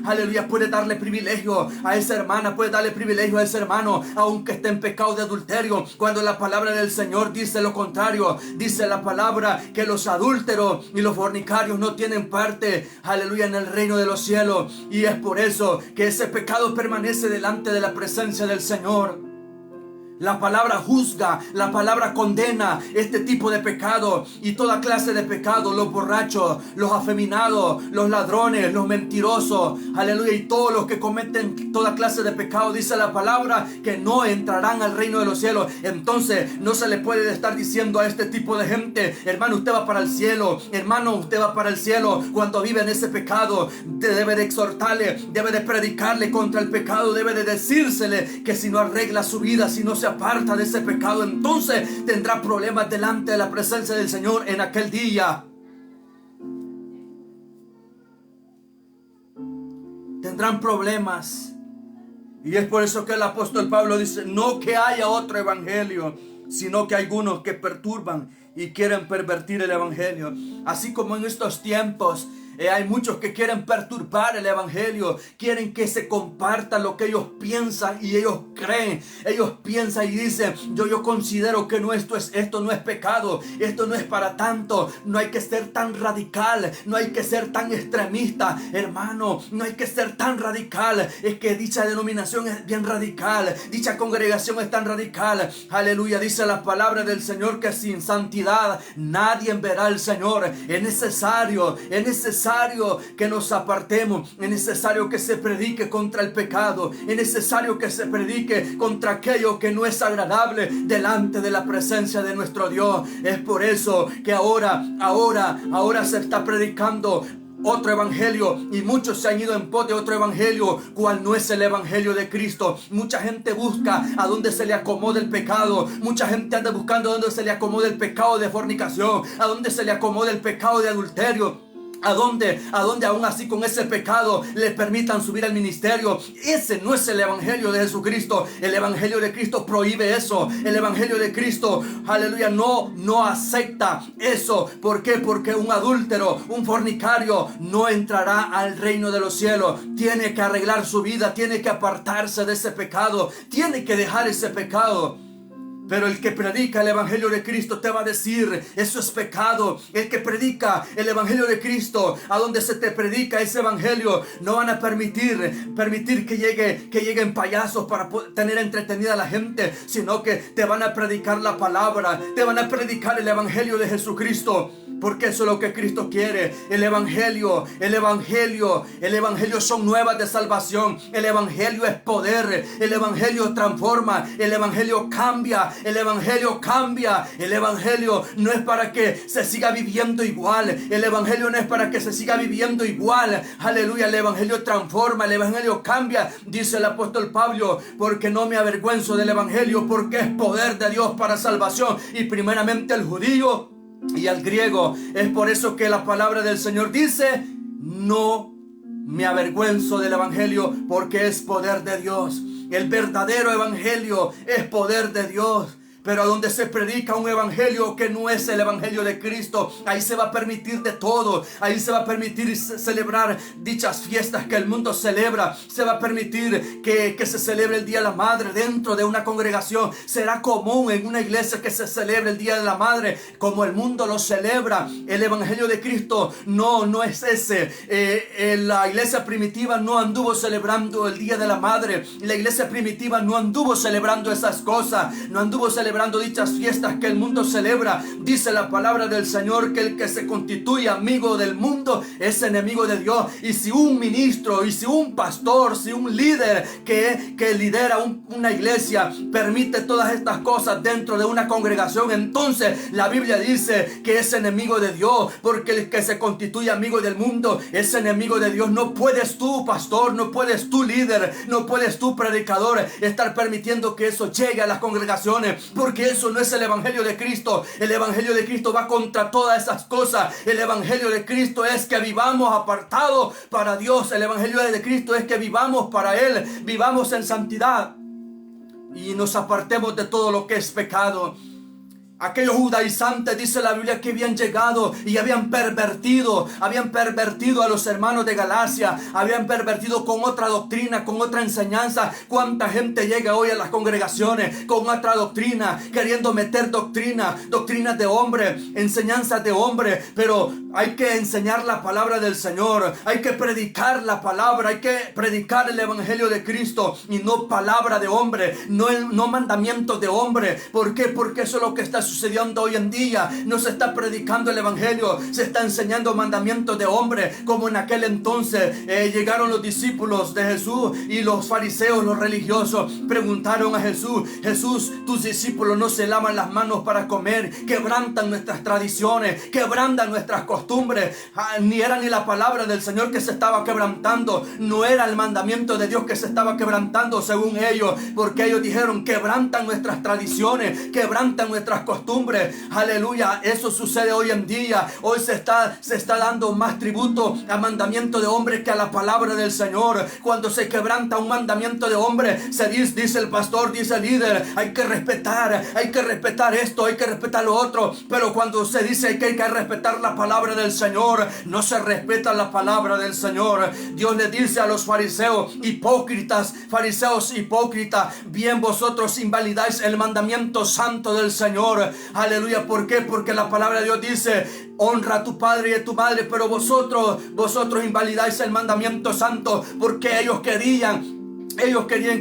aleluya, puede darle privilegio a esa hermana, puede darle privilegio a ese hermano, aunque esté en pecado de adulterio, cuando la palabra del Señor dice lo contrario. Dice la palabra que los adúlteros y los fornicarios no tienen parte, aleluya, en el reino de los cielos. Y es por eso que ese pecado permanece delante de la presencia del Señor. La palabra juzga, la palabra condena este tipo de pecado y toda clase de pecado. Los borrachos, los afeminados, los ladrones, los mentirosos, aleluya, y todos los que cometen toda clase de pecado, dice la palabra que no entrarán al reino de los cielos. Entonces no se le puede estar diciendo a este tipo de gente: hermano, usted va para el cielo, hermano, usted va para el cielo, cuando vive en ese pecado. Debe de exhortarle, debe de predicarle contra el pecado, debe de decírsele que si no arregla su vida, si no se aparta de ese pecado, entonces tendrá problemas delante de la presencia del Señor en aquel día. Tendrán problemas. Y es por eso que el apóstol Pablo dice: no que haya otro evangelio, sino que hay algunos que perturban y quieren pervertir el evangelio. Así como en estos tiempos hay muchos que quieren perturbar el evangelio, quieren que se comparta lo que ellos piensan y ellos creen. Ellos piensan y dicen: yo considero que esto no es pecado, esto no es para tanto. No hay que ser tan radical, no hay que ser tan extremista, hermano, no hay que ser tan radical. Es que dicha denominación es bien radical, dicha congregación es tan radical. Aleluya, dice la palabra del Señor que sin santidad nadie verá al Señor. Es necesario que nos apartemos, es necesario que se predique contra el pecado, es necesario que se predique contra aquello que no es agradable delante de la presencia de nuestro Dios. Es por eso que ahora se está predicando otro evangelio y muchos se han ido en pos de otro evangelio, cual no es el evangelio de Cristo. Mucha gente busca a donde se le acomode el pecado, mucha gente anda buscando a donde se le acomode el pecado de fornicación, a donde se le acomode el pecado de adulterio, a donde aún así con ese pecado le permitan subir al ministerio. Ese no es el evangelio de Jesucristo. El evangelio de Cristo prohíbe eso. El evangelio de Cristo, aleluya, no acepta eso. ¿Por qué? Porque un adúltero, un fornicario no entrará al reino de los cielos. Tiene que arreglar su vida, tiene que apartarse de ese pecado, tiene que dejar ese pecado. Pero el que predica el evangelio de Cristo te va a decir: eso es pecado. El que predica el evangelio de Cristo, a donde se te predica ese evangelio, no van a permitir que lleguen payasos para tener entretenida a la gente, sino que te van a predicar la palabra, te van a predicar el evangelio de Jesucristo. Porque eso es lo que Cristo quiere. El evangelio son nuevas de salvación. El evangelio es poder. El evangelio transforma. El evangelio cambia. El evangelio cambia. El evangelio no es para que se siga viviendo igual. El evangelio no es para que se siga viviendo igual. Aleluya. El evangelio transforma. El evangelio cambia. Dice el apóstol Pablo: porque no me avergüenzo del evangelio, porque es poder de Dios para salvación. Y primeramente al judío y al griego. Es por eso que la palabra del Señor dice: no me avergüenzo del evangelio porque es poder de Dios. El verdadero evangelio es poder de Dios. Pero donde se predica un evangelio que no es el evangelio de Cristo, ahí se va a permitir de todo. Ahí se va a permitir celebrar dichas fiestas que el mundo celebra. Se va a permitir que se celebre el Día de la Madre dentro de una congregación. Será común en una iglesia que se celebre el Día de la Madre como el mundo lo celebra. El evangelio de Cristo no es ese. La iglesia primitiva no anduvo celebrando el Día de la Madre. La iglesia primitiva no anduvo celebrando esas cosas. No anduvo celebrando dichas fiestas que el mundo celebra. Dice la palabra del Señor que el que se constituye amigo del mundo es enemigo de Dios. Y si un ministro, y si un pastor, si un líder que lidera una iglesia permite todas estas cosas dentro de una congregación, entonces la Biblia dice que es enemigo de Dios, porque el que se constituye amigo del mundo es enemigo de Dios. No puedes tú, pastor, no puedes tú, líder, no puedes tú, predicador, estar permitiendo que eso llegue a las congregaciones, porque eso no es el evangelio de Cristo. El evangelio de Cristo va contra todas esas cosas. El evangelio de Cristo es que vivamos apartados para Dios. El evangelio de Cristo es que vivamos para Él, vivamos en santidad y nos apartemos de todo lo que es pecado. Aquellos judaizantes, dice la Biblia, que habían llegado y habían pervertido a los hermanos de Galacia, habían pervertido con otra doctrina, con otra enseñanza. ¿Cuánta gente llega hoy a las congregaciones con otra doctrina, queriendo meter doctrinas de hombre, enseñanzas de hombre? Pero hay que enseñar la palabra del Señor, hay que predicar la palabra, hay que predicar el evangelio de Cristo y no palabra de hombre, no mandamientos de hombre. ¿Por qué? Porque eso es lo que está sucediendo hoy en día. No se está predicando el evangelio, se está enseñando mandamientos de hombre, como en aquel entonces llegaron los discípulos de Jesús y los fariseos, los religiosos, preguntaron a Jesús: Jesús, tus discípulos no se lavan las manos para comer, quebrantan nuestras tradiciones, quebrantan nuestras costumbres. Ni era ni la palabra del Señor que se estaba quebrantando, no era el mandamiento de Dios que se estaba quebrantando según ellos, porque ellos dijeron: quebrantan nuestras tradiciones, quebrantan nuestras costumbres. Aleluya, eso sucede hoy en día. Hoy se está dando más tributo a mandamiento de hombre que a la palabra del Señor. Cuando se quebranta un mandamiento de hombre, se dice el pastor, dice el líder: hay que respetar esto, hay que respetar lo otro. Pero cuando se dice que hay que respetar la palabra del Señor, no se respeta la palabra del Señor. Dios le dice a los fariseos hipócritas: bien vosotros invalidáis el mandamiento santo del Señor. Aleluya. ¿Por qué? Porque la palabra de Dios dice: honra a tu padre y a tu madre. Pero vosotros invalidáis el mandamiento santo, porque ellos querían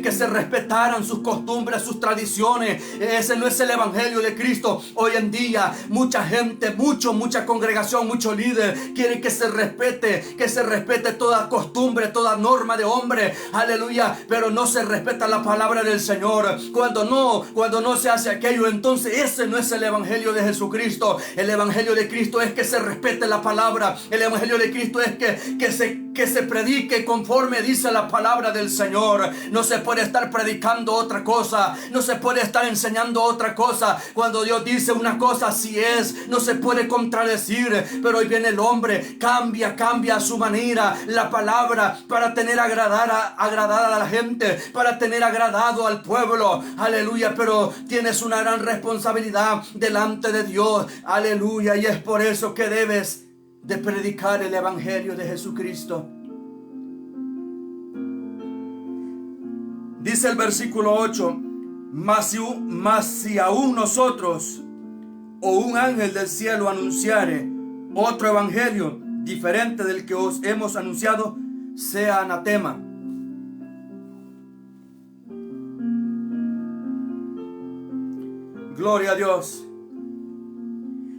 que se respetaran sus costumbres, sus tradiciones. Ese no es el evangelio de Cristo. Hoy en día mucha gente, mucha congregación, mucho líder quiere que se respete toda costumbre, toda norma de hombre. Aleluya. Pero no se respeta la palabra del Señor. Cuando no se hace aquello, entonces ese no es el evangelio de Jesucristo. El evangelio de Cristo es que se respete la palabra. El evangelio de Cristo es que se predique conforme dice la palabra del Señor. No se puede estar predicando otra cosa, no se puede estar enseñando otra cosa. Cuando Dios dice una cosa, así es, no se puede contradecir. Pero hoy viene el hombre, cambia a su manera la palabra para tener agradada a la gente, para tener agradado al pueblo. Aleluya. Pero tienes una gran responsabilidad delante de Dios. Aleluya. Y es por eso que debes de predicar el evangelio de Jesucristo. Dice el versículo 8: mas si aún nosotros o un ángel del cielo anunciare otro evangelio diferente del que os hemos anunciado, sea anatema. Gloria a Dios.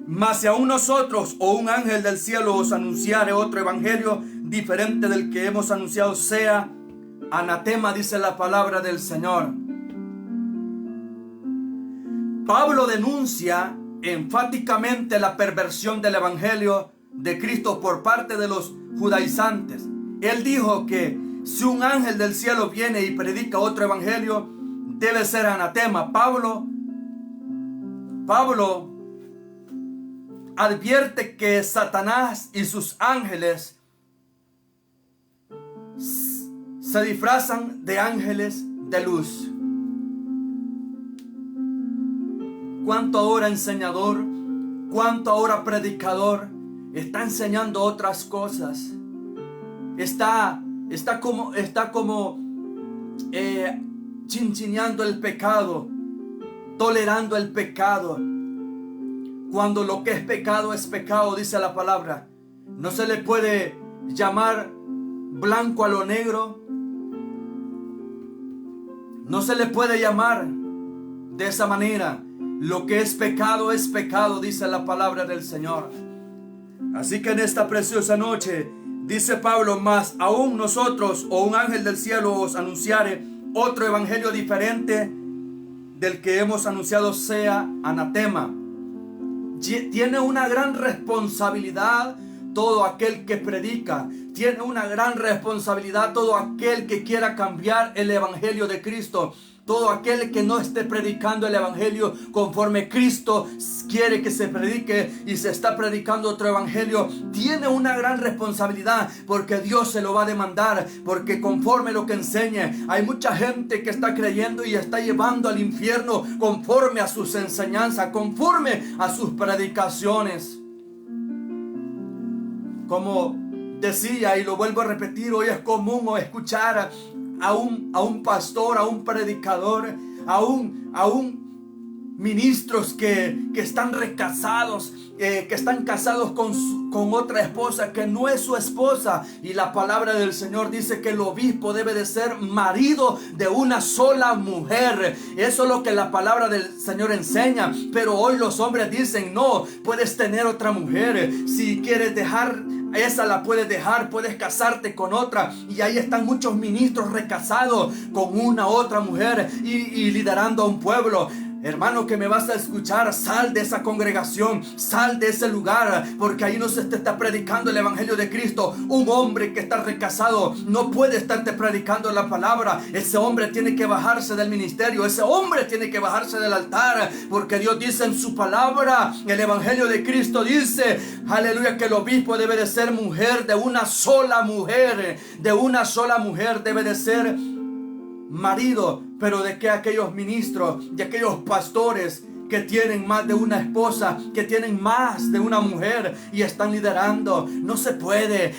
Mas si aún nosotros o un ángel del cielo os anunciare otro evangelio diferente del que hemos anunciado, sea anatema, dice la palabra del Señor. Pablo denuncia enfáticamente la perversión del evangelio de Cristo por parte de los judaizantes. Él dijo que si un ángel del cielo viene y predica otro evangelio, debe ser anatema. Pablo advierte que Satanás y sus ángeles se disfrazan de ángeles de luz. Cuánto ahora enseñador, cuánto ahora predicador está enseñando otras cosas. Está como chinchineando el pecado, tolerando el pecado, cuando lo que es pecado, dice la palabra. No se le puede llamar blanco a lo negro, no se le puede llamar de esa manera. Lo que es pecado, dice la palabra del Señor. Así que en esta preciosa noche, dice Pablo, más aún nosotros o un ángel del cielo os anunciare otro evangelio diferente del que hemos anunciado, sea anatema. Tiene una gran responsabilidad todo aquel que predica. Tiene una gran responsabilidad todo aquel que quiera cambiar el evangelio de Cristo. Todo aquel que no esté predicando el evangelio conforme Cristo quiere que se predique y se está predicando otro evangelio, tiene una gran responsabilidad, porque Dios se lo va a demandar, porque conforme lo que enseñe, hay mucha gente que está creyendo y está llevando al infierno conforme a sus enseñanzas, conforme a sus predicaciones. Como decía y lo vuelvo a repetir, hoy es común escuchar a un pastor, a un predicador, a un ministros que están recasados, que están casados con otra esposa que no es su esposa. Y la palabra del Señor dice que el obispo debe de ser marido de una sola mujer. Eso es lo que la palabra del Señor enseña. Pero hoy los hombres dicen, no, puedes tener otra mujer. Si quieres dejar esa, la puedes dejar, puedes casarte con otra. Y ahí están muchos ministros recasados con una otra mujer y liderando a un pueblo. Hermano que me vas a escuchar, sal de esa congregación, sal de ese lugar, porque ahí no se te está predicando el evangelio de Cristo. Un hombre que está recasado no puede estarte predicando la palabra. Ese hombre tiene que bajarse del ministerio, ese hombre tiene que bajarse del altar, porque Dios dice en su palabra, el evangelio de Cristo dice, aleluya, que el obispo debe de ser mujer de una sola mujer, debe de ser marido. Pero de que aquellos ministros, de aquellos pastores que tienen más de una esposa, que tienen más de una mujer y están liderando, no se puede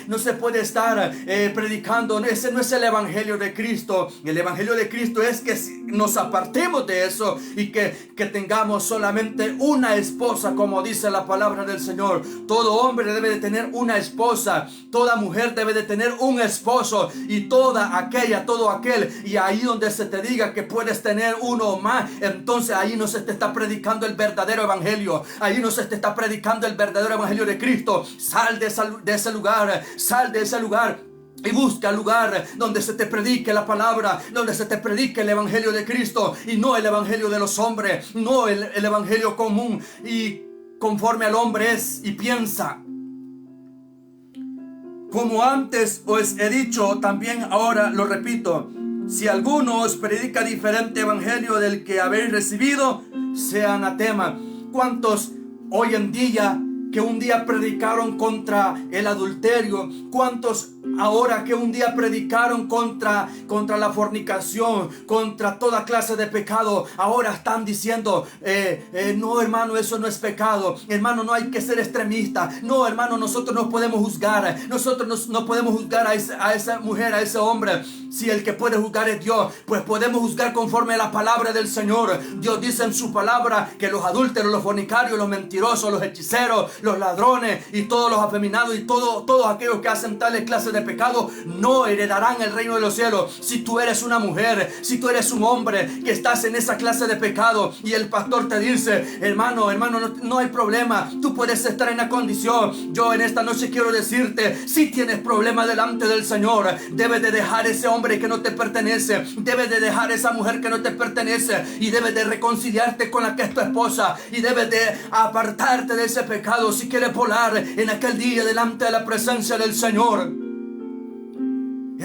estar predicando. Ese no es el evangelio de Cristo. El evangelio de Cristo es que nos apartemos de eso y que tengamos solamente una esposa, como dice la palabra del Señor. Todo hombre debe de tener una esposa, toda mujer debe de tener un esposo, y todo aquel, y ahí donde se te diga que puedes tener uno o más, entonces ahí no se te está predicando el verdadero evangelio, ahí no se te está predicando el verdadero evangelio de Cristo. Sal de ese lugar y busca el lugar donde se te predique la palabra, donde se te predique el evangelio de Cristo, y no el evangelio de los hombres, no el evangelio común y conforme al hombre es y piensa. Como antes os he dicho, también ahora lo repito: si alguno os predica diferente evangelio del que habéis recibido, sea anatema. ¿Cuántos hoy en día que un día predicaron contra el adulterio? ¿Cuántos ahora que un día predicaron contra la fornicación, contra toda clase de pecado, ahora están diciendo, no hermano, eso no es pecado, hermano, no hay que ser extremista, no hermano, nosotros no podemos juzgar, nosotros no podemos juzgar a esa mujer, a ese hombre? Si el que puede juzgar es Dios, pues podemos juzgar conforme a la palabra del Señor. Dios dice en su palabra que los adúlteros, los fornicarios, los mentirosos, los hechiceros, los ladrones y todos los afeminados y todos aquellos que hacen tales clases de pecado no heredarán el reino de los cielos. Si tú eres una mujer, si tú eres un hombre que estás en esa clase de pecado y el pastor te dice, hermano, no hay problema, tú puedes estar en la condición. Yo en esta noche quiero decirte, si tienes problema delante del Señor, debes de dejar ese hombre que no te pertenece, debes de dejar esa mujer que no te pertenece y debes de reconciliarte con la que es tu esposa y debes de apartarte de ese pecado si quieres volar en aquel día delante de la presencia del Señor.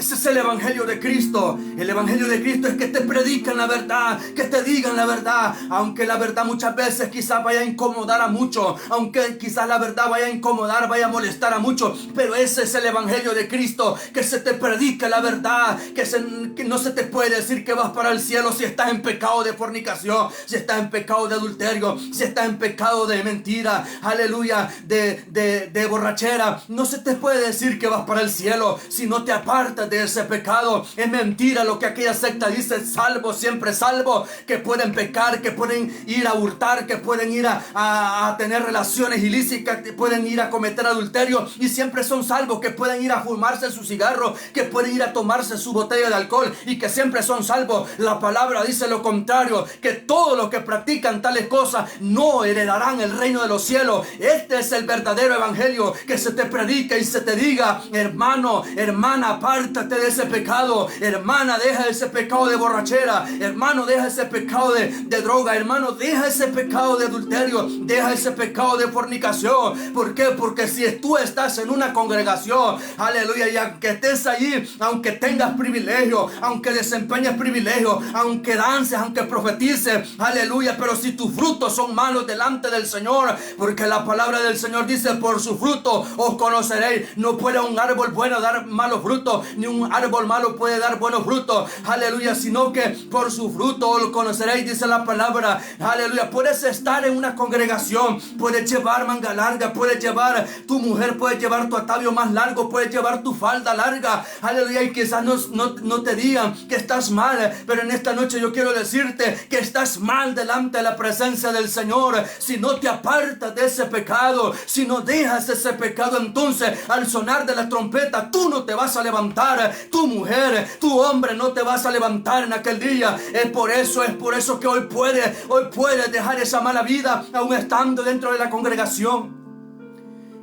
Ese es el evangelio de Cristo. El evangelio de Cristo es que te predican la verdad, que te digan la verdad, aunque la verdad muchas veces quizás vaya a incomodar a muchos, aunque quizás la verdad vaya a incomodar, vaya a molestar a muchos, pero ese es el evangelio de Cristo, que se te predica la verdad, que no se te puede decir que vas para el cielo si estás en pecado de fornicación, si estás en pecado de adulterio, si estás en pecado de mentira, aleluya, de borrachera. No se te puede decir que vas para el cielo si no te apartas de ese pecado. Es mentira lo que aquella secta dice: salvo, siempre salvo, que pueden pecar, que pueden ir a hurtar, que pueden ir a tener relaciones ilícitas, que pueden ir a cometer adulterio y siempre son salvos, que pueden ir a fumarse su cigarro, que pueden ir a tomarse su botella de alcohol y que siempre son salvos. La palabra dice lo contrario, que todos los que practican tales cosas no heredarán el reino de los cielos. Este es el verdadero evangelio, que se te predica y se te diga: hermano, hermana, apártate de ese pecado. Hermana, deja ese pecado de borrachera. Hermano, deja ese pecado de droga. Hermano, deja ese pecado de adulterio. Deja ese pecado de fornicación. ¿Por qué? Porque si tú estás en una congregación, aleluya, y aunque estés allí, aunque tengas privilegio, aunque desempeñes privilegio, aunque dances, aunque profetices, aleluya, pero si tus frutos son malos delante del Señor, porque la palabra del Señor dice: por su fruto os conoceréis. No puede un árbol bueno dar malos frutos, ni un árbol malo puede dar buenos frutos, aleluya, sino que por su fruto os conoceréis, dice la palabra, aleluya. Puedes estar en una congregación, puedes llevar manga larga, puedes llevar, tu mujer puede llevar tu atavío más largo, puedes llevar tu falda larga, aleluya, y quizás no te digan que estás mal, pero en esta noche yo quiero decirte que estás mal delante de la presencia del Señor. Si no te apartas de ese pecado, si no dejas ese pecado, entonces al sonar de la trompeta tú no te vas a levantar, tu mujer, tu hombre no te vas a levantar en aquel día. Es por eso que hoy puedes dejar esa mala vida aún estando dentro de la congregación.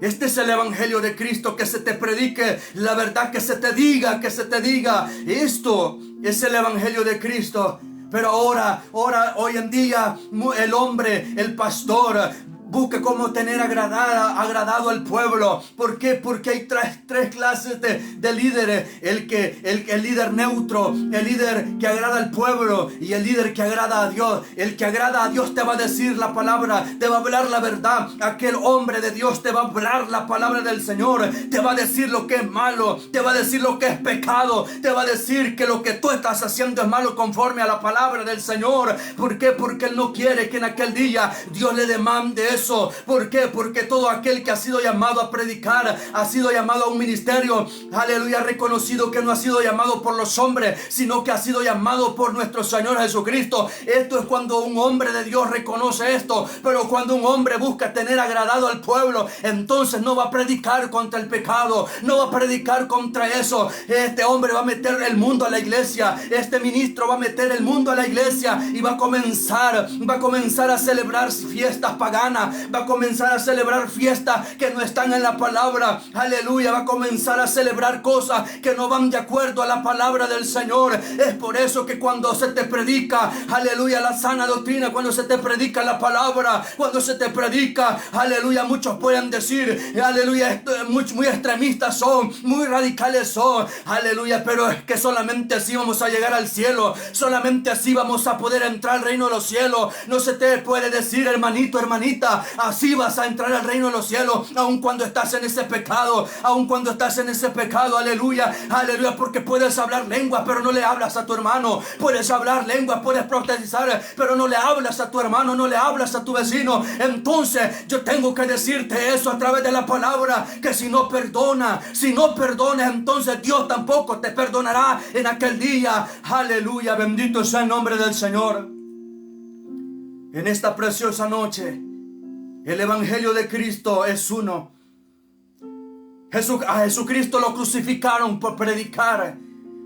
Este es el evangelio de Cristo, que se te predique la verdad, que se te diga. Esto es el evangelio de Cristo. Pero ahora, hoy en día, el hombre, el pastor, busca cómo tener agradado al pueblo. ¿Por qué? Porque hay tres clases de líderes. El líder neutro, el líder que agrada al pueblo y el líder que agrada a Dios. El que agrada a Dios te va a decir la palabra, te va a hablar la verdad. Aquel hombre de Dios te va a hablar la palabra del Señor. Te va a decir lo que es malo, te va a decir lo que es pecado, te va a decir que lo que tú estás haciendo es malo conforme a la palabra del Señor. ¿Por qué? Porque Él no quiere que en aquel día Dios le demande eso. ¿Por qué? Porque todo aquel que ha sido llamado a predicar, ha sido llamado a un ministerio, aleluya, ha reconocido que no ha sido llamado por los hombres, sino que ha sido llamado por nuestro Señor Jesucristo. Esto es cuando un hombre de Dios reconoce esto. Pero cuando un hombre busca tener agradado al pueblo, entonces no va a predicar contra el pecado, no va a predicar contra eso. Este hombre va a meter el mundo a la iglesia, este ministro va a meter el mundo a la iglesia y va a comenzar a celebrar fiestas paganas, va a comenzar a celebrar fiestas que no están en la palabra, aleluya, va a comenzar a celebrar cosas que no van de acuerdo a la palabra del Señor. Es por eso que cuando se te predica, aleluya, la sana doctrina, cuando se te predica la palabra, cuando se te predica, aleluya, muchos pueden decir, aleluya, muy extremistas son, muy radicales son, aleluya, pero es que solamente así vamos a llegar al cielo, solamente así vamos a poder entrar al reino de los cielos. No se te puede decir, hermanito, hermanita, así vas a entrar al reino de los cielos, aun cuando estás en ese pecado, aleluya, aleluya, porque puedes hablar lenguas, pero no le hablas a tu hermano, puedes hablar lenguas, puedes profetizar, pero no le hablas a tu hermano, no le hablas a tu vecino. Entonces yo tengo que decirte eso a través de la palabra, que si no perdonas, entonces Dios tampoco te perdonará en aquel día. Aleluya, bendito sea el nombre del Señor. En esta preciosa noche, el evangelio de Cristo es uno. A Jesucristo lo crucificaron por predicar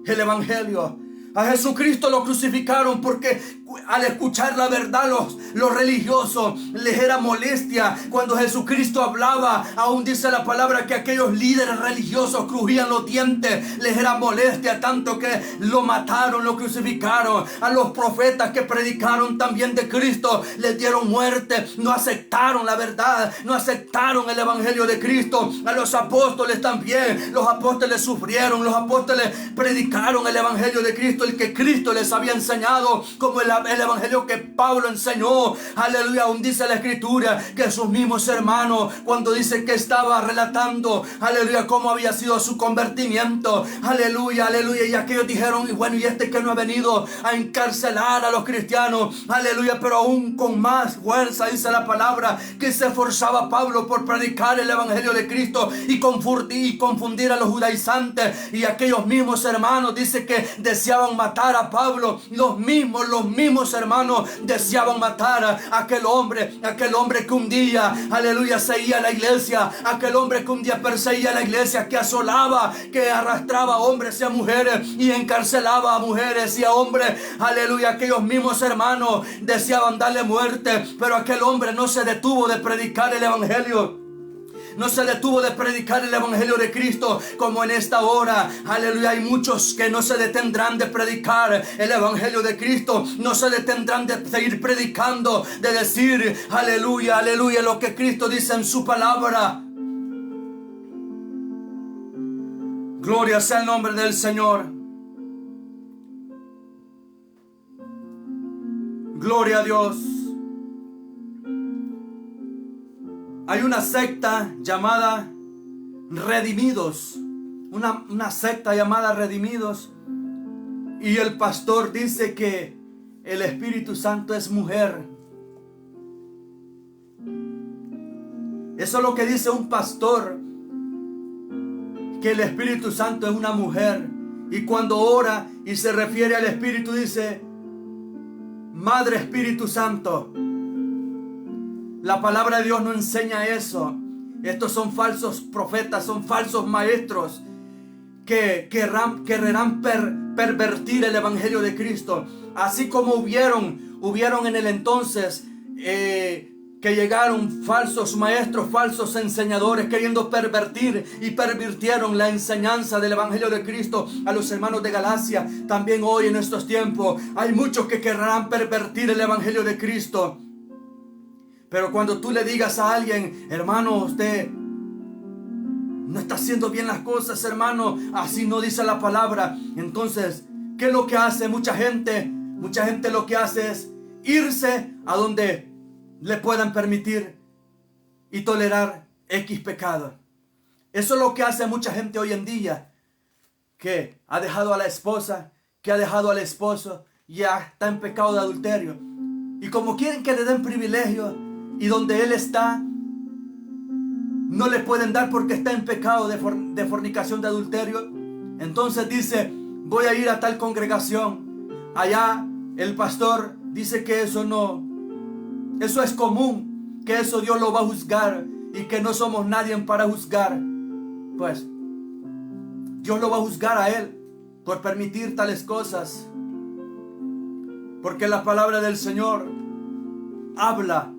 el evangelio. A Jesucristo lo crucificaron porque al escuchar la verdad, los religiosos les era molestia. Cuando Jesucristo hablaba, aún dice la palabra que aquellos líderes religiosos crujían los dientes, les era molestia, tanto que lo mataron, lo crucificaron. A los profetas que predicaron también de Cristo les dieron muerte, no aceptaron la verdad, no aceptaron el evangelio de Cristo. A los apóstoles también, los apóstoles sufrieron, los apóstoles predicaron el evangelio de Cristo, el que Cristo les había enseñado, como el evangelio que Pablo enseñó. Aleluya. Aún dice la escritura que sus mismos hermanos, cuando dice que estaba relatando, aleluya, cómo había sido su convertimiento, aleluya, aleluya, y aquellos dijeron, y bueno, y este que no ha venido a encarcelar a los cristianos, aleluya, pero aún con más fuerza dice la palabra que se esforzaba Pablo por predicar el evangelio de Cristo y confundir a los judaizantes. Y aquellos mismos hermanos dice que deseaban matar a Pablo. Los mismos hermanos deseaban matar a aquel hombre que un día, aleluya, seguía la iglesia, aquel hombre que un día perseguía la iglesia, que asolaba, que arrastraba a hombres y a mujeres y encarcelaba a mujeres y a hombres, aleluya. Aquellos mismos hermanos deseaban darle muerte, pero aquel hombre no se detuvo de predicar el evangelio. No se detuvo de predicar el evangelio de Cristo, como en esta hora, aleluya, hay muchos que no se detendrán de predicar el evangelio de Cristo, no se detendrán de seguir predicando, de decir, aleluya, aleluya, lo que Cristo dice en su palabra. Gloria sea el nombre del Señor. Gloria a Dios. Hay una secta llamada Redimidos, una secta llamada Redimidos, y el pastor dice que el Espíritu Santo es mujer. Eso es lo que dice un pastor, que el Espíritu Santo es una mujer. Y cuando ora y se refiere al Espíritu dice, Madre Espíritu Santo. La palabra de Dios no enseña eso. Estos son falsos profetas, son falsos maestros que querrán pervertir el evangelio de Cristo. Así como hubieron en el entonces que llegaron falsos maestros, falsos enseñadores queriendo pervertir y pervirtieron la enseñanza del evangelio de Cristo a los hermanos de Galacia. También hoy en estos tiempos hay muchos que querrán pervertir el evangelio de Cristo. Pero cuando tú le digas a alguien, hermano, usted no está haciendo bien las cosas, hermano, así no dice la palabra. Entonces, ¿qué es lo que hace mucha gente? Mucha gente lo que hace es irse a donde le puedan permitir y tolerar X pecado. Eso es lo que hace mucha gente hoy en día, que ha dejado a la esposa, que ha dejado al esposo, ya está en pecado de adulterio. Y como quieren que le den privilegio, y donde él está, no le pueden dar porque está en pecado de fornicación, de adulterio. Entonces dice, voy a ir a tal congregación. Allá el pastor dice que eso es común, que eso Dios lo va a juzgar y que no somos nadie para juzgar. Pues Dios lo va a juzgar a él por permitir tales cosas. Porque la palabra del Señor habla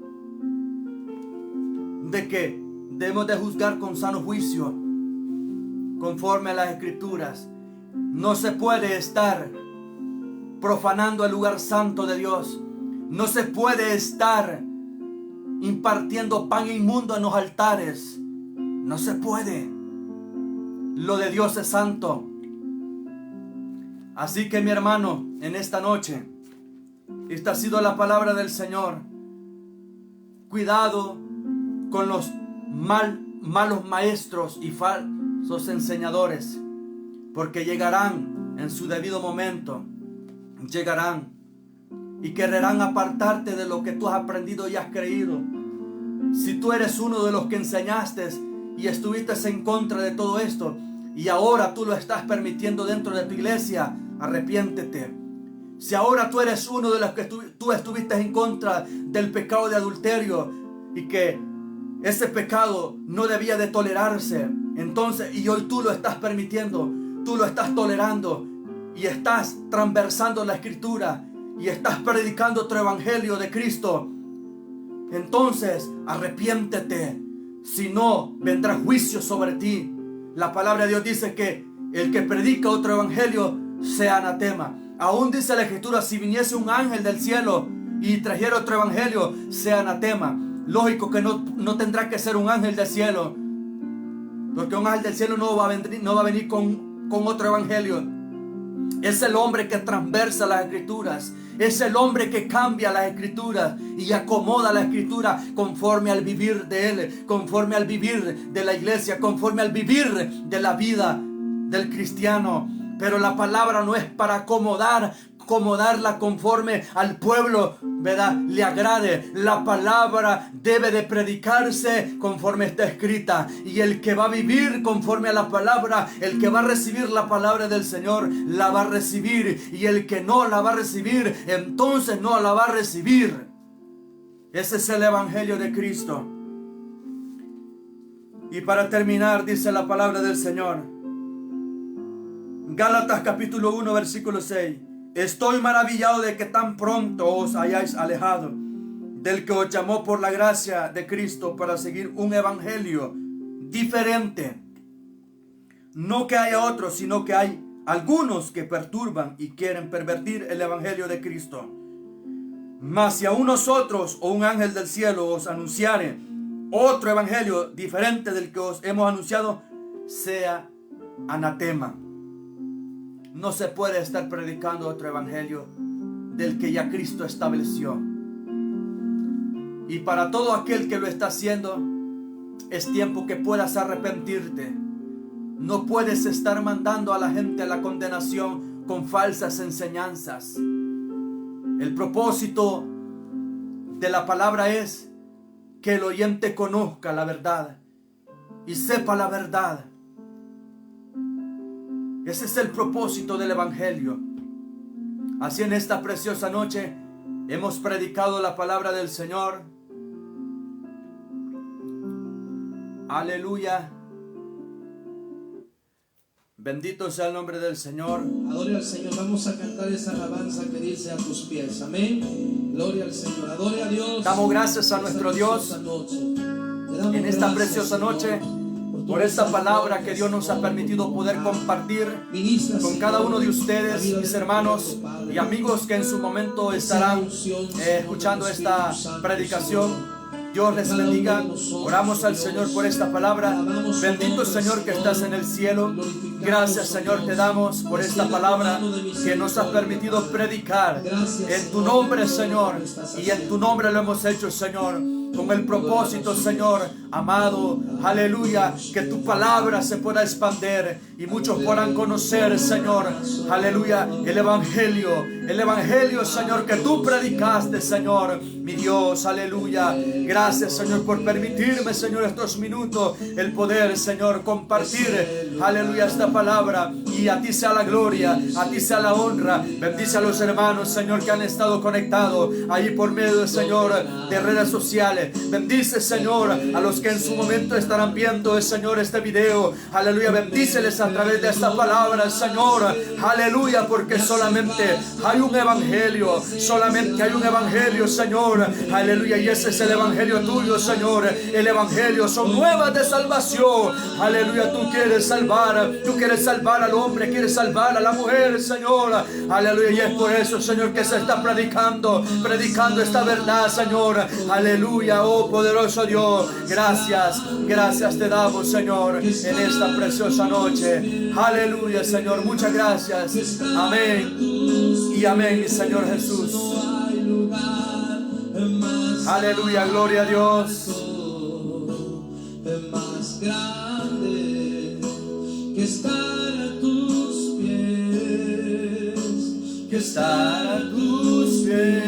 de que debemos de juzgar con sano juicio, conforme a las Escrituras. No se puede estar profanando el lugar santo de Dios. No se puede estar impartiendo pan inmundo en los altares. No se puede. Lo de Dios es santo. Así que mi hermano, en esta noche, esta ha sido la palabra del Señor. Cuidado con los malos maestros y falsos enseñadores, porque llegarán en su debido momento, llegarán y querrán apartarte de lo que tú has aprendido y has creído. Si tú eres uno de los que enseñaste y estuviste en contra de todo esto y ahora tú lo estás permitiendo dentro de tu iglesia, arrepiéntete. Si ahora tú eres uno de los que tú estuviste en contra del pecado de adulterio y que ese pecado no debía de tolerarse, entonces, y hoy tú lo estás permitiendo, tú lo estás tolerando y estás transversando la Escritura y estás predicando otro evangelio de Cristo, entonces arrepiéntete, si no vendrá juicio sobre ti. La palabra de Dios dice que el que predica otro evangelio sea anatema. Aún dice la Escritura, si viniese un ángel del cielo y trajera otro evangelio, sea anatema. Lógico que no tendrá que ser un ángel del cielo, porque un ángel del cielo no va a venir con otro evangelio. Es el hombre que transversa las Escrituras, es el hombre que cambia las Escrituras y acomoda la Escritura conforme al vivir de él, conforme al vivir de la iglesia, conforme al vivir de la vida del cristiano. Pero la palabra no es para acomodarla conforme al pueblo, ¿verdad?, le agrade. La palabra debe de predicarse conforme está escrita, y el que va a vivir conforme a la palabra, el que va a recibir la palabra del Señor, la va a recibir, y el que no la va a recibir, entonces no la va a recibir. Ese es el evangelio de Cristo. Y para terminar, dice la palabra del Señor, Gálatas capítulo 1 versículo 6: estoy maravillado de que tan pronto os hayáis alejado del que os llamó por la gracia de Cristo para seguir un evangelio diferente. No que haya otros, sino que hay algunos que perturban y quieren pervertir el evangelio de Cristo. Mas si aún nosotros o un ángel del cielo os anunciare otro evangelio diferente del que os hemos anunciado, sea anatema. No se puede estar predicando otro evangelio del que ya Cristo estableció. Y para todo aquel que lo está haciendo, es tiempo que puedas arrepentirte. No puedes estar mandando a la gente a la condenación con falsas enseñanzas. El propósito de la palabra es que el oyente conozca la verdad y sepa la verdad. Ese es el propósito del evangelio. Así en esta preciosa noche hemos predicado la palabra del Señor. Aleluya. Bendito sea el nombre del Señor. Adore al Señor. Vamos a cantar esa alabanza que dice: a tus pies. Amén. Gloria al Señor. Adore a Dios. Damos gracias a nuestro Dios en esta preciosa noche por esta palabra que Dios nos ha permitido poder compartir con cada uno de ustedes, mis hermanos y amigos que en su momento estarán escuchando esta predicación. Dios les bendiga. Oramos al Señor por esta palabra. Bendito Señor que estás en el cielo. Gracias, Señor, te damos por esta palabra que nos has permitido predicar en tu nombre, Señor, y en tu nombre lo hemos hecho, Señor, con el propósito, Señor amado, aleluya, que tu palabra se pueda expandir y muchos puedan conocer, Señor, aleluya, el evangelio, Señor, que tú predicaste, Señor, mi Dios, aleluya. Gracias, Señor, por permitirme, Señor, estos minutos, el poder, Señor, compartir, aleluya, esta palabra. Y a ti sea la gloria, a ti sea la honra. Bendice a los hermanos, Señor, que han estado conectados ahí por medio, Señor, de redes sociales. Bendice, Señor, a los que en su momento estarán viendo, Señor, este video. Aleluya, bendíceles a través de esta palabra, Señor. Aleluya, porque solamente hay un evangelio, Señor. Aleluya, y ese es el evangelio tuyo, Señor. El evangelio son nuevas de salvación. Aleluya, tú quieres salvar al hombre, quieres salvar a la mujer, Señor. Aleluya, y es por eso, Señor, que se está predicando esta verdad, Señor. Aleluya, oh poderoso Dios. Gracias te damos, Señor, en esta preciosa noche. Aleluya, Señor, muchas gracias. Amén y amén, mi Señor Jesús. Aleluya, gloria a Dios. Más grande que estar a tus pies, Que estar a tus pies,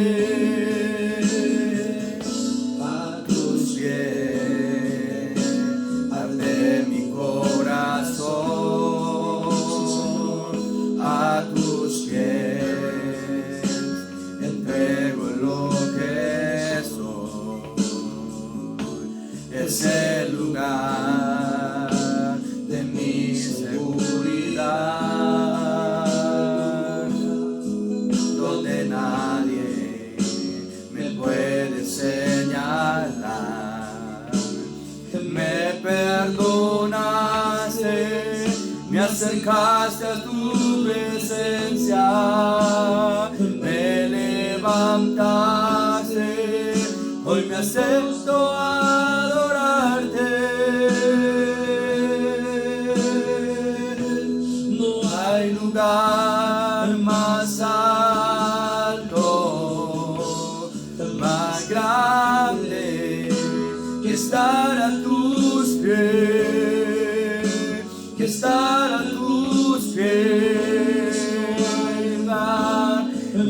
arde mi corazón, a tus pies entrego lo que soy. Es el lugar de mi seguridad, donde nadie señalar. Me perdonaste, me acercaste a tu presencia, me levantaste, hoy me acepto a adorarte. No hay lugar más alto, más grande que estar a tus pies, que estar a tus pies.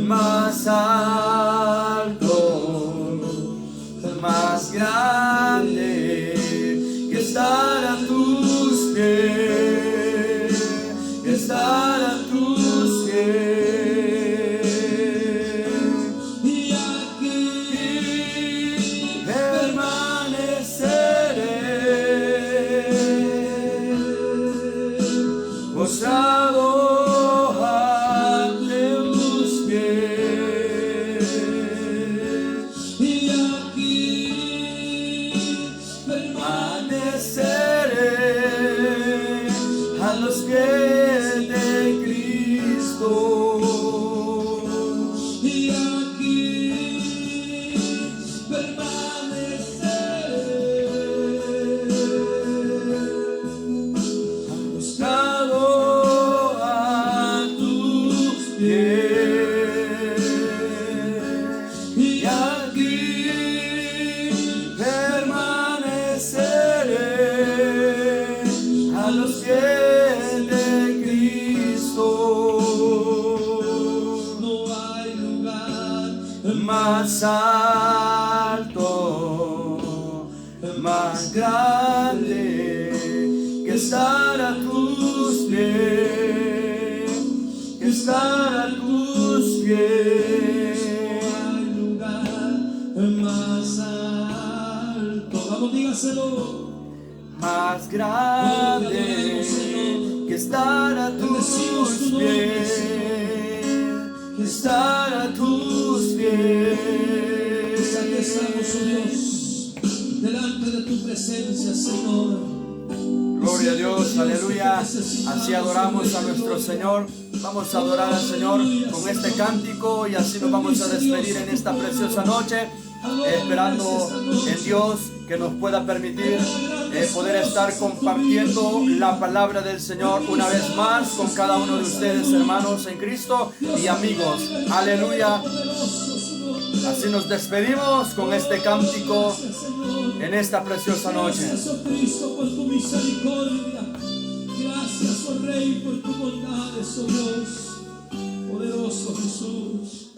Más alto, más grande que estar a tus pies, que estar a tus pies. Y aquí permaneceré, postrado ante tus pies. Y aquí permaneceré a los pies de Cristo. Y aquí permaneceré postrado a tus pies. Y aquí permaneceré a los pies de Cristo. No hay lugar más alto, más grande que estar a tus pies, que estar a tus pies. No hay lugar más alto, vamos, dígaselo. Más grande que estar a tus pies, que estar a tus pies. Aquí estamos, oh Dios, delante de tu presencia, Señor. Gloria a Dios, aleluya. Así adoramos a nuestro Señor. Vamos a adorar al Señor con este cántico y así nos vamos a despedir en esta preciosa noche, esperando en Dios que nos pueda permitir poder estar compartiendo la palabra del Señor una vez más con cada uno de ustedes, hermanos en Cristo y amigos. Aleluya. Así nos despedimos con este cántico en esta preciosa noche. Gracias, oh Cristo, por tu misericordia. Gracias, oh Rey, por tu bondad, oh Dios. Poderoso Jesús.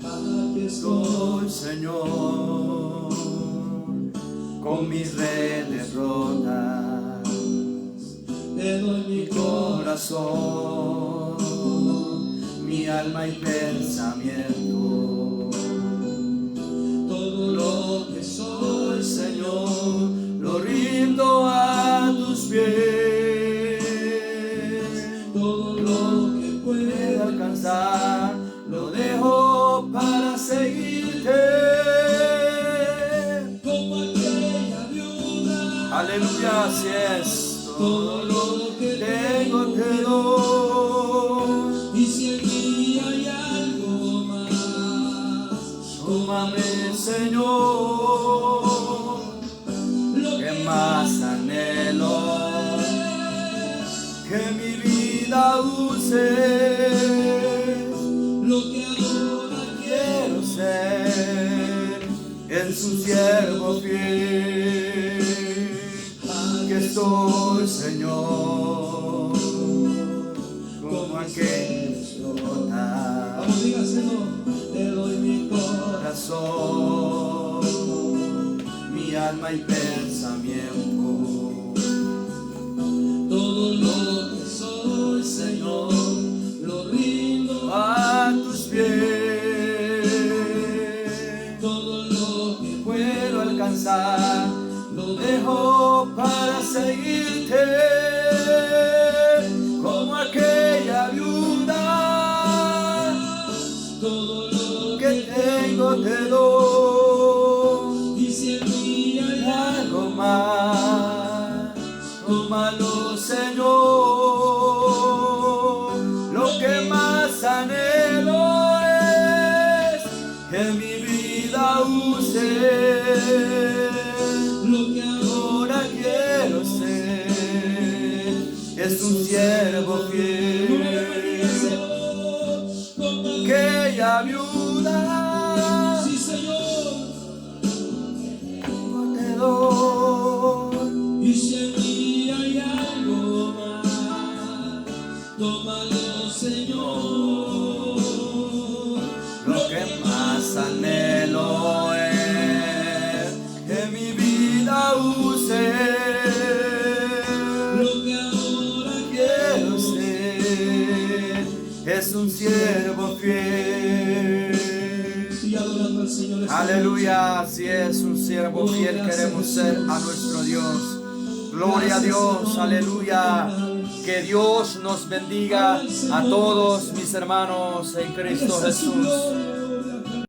Aquí estoy, Señor, con mis redes rotas. te doy mi Corazón, mi alma y pensamiento. Todo lo que soy, Señor, lo rindo a tus pies. Todo lo que puedo alcanzar, lo dejo para seguirte. como aquella viuda. Aleluya, así es. Todo lo que tengo te doy. Y si en mí hay algo más, Tómame, Señor, lo que más anhelo, que mi vida uses. lo que ahora Quiero ser en su siervo fiel. Aquí estoy, Señor, como aquel flota. vamos, dígaselo, te doy mi Corazón, mi alma y pensamiento. todo lo que soy, Señor, lo rindo A tus pies, todo lo que puedo alcanzar, lo dejo para seguirte, como aquella viuda todo lo que te tengo te doy. Y si en mí hay Algo más, tómalo, Señor. Lo que más anhelo es que mi vida use. lo que Ahora quiero ser es un siervo fiel, aquella viuda. Sí, Señor. Te doy. Y si en mí hay algo más, tómalo, Señor. Lo que más anhelo es que mi vida use. Lo que ahora Quiero ser es un siervo fiel. y adorando al Señor. Aleluya, si es un siervo fiel queremos ser a nuestro Dios. Gloria a Dios, aleluya. Que Dios nos bendiga a todos mis hermanos en Cristo Jesús.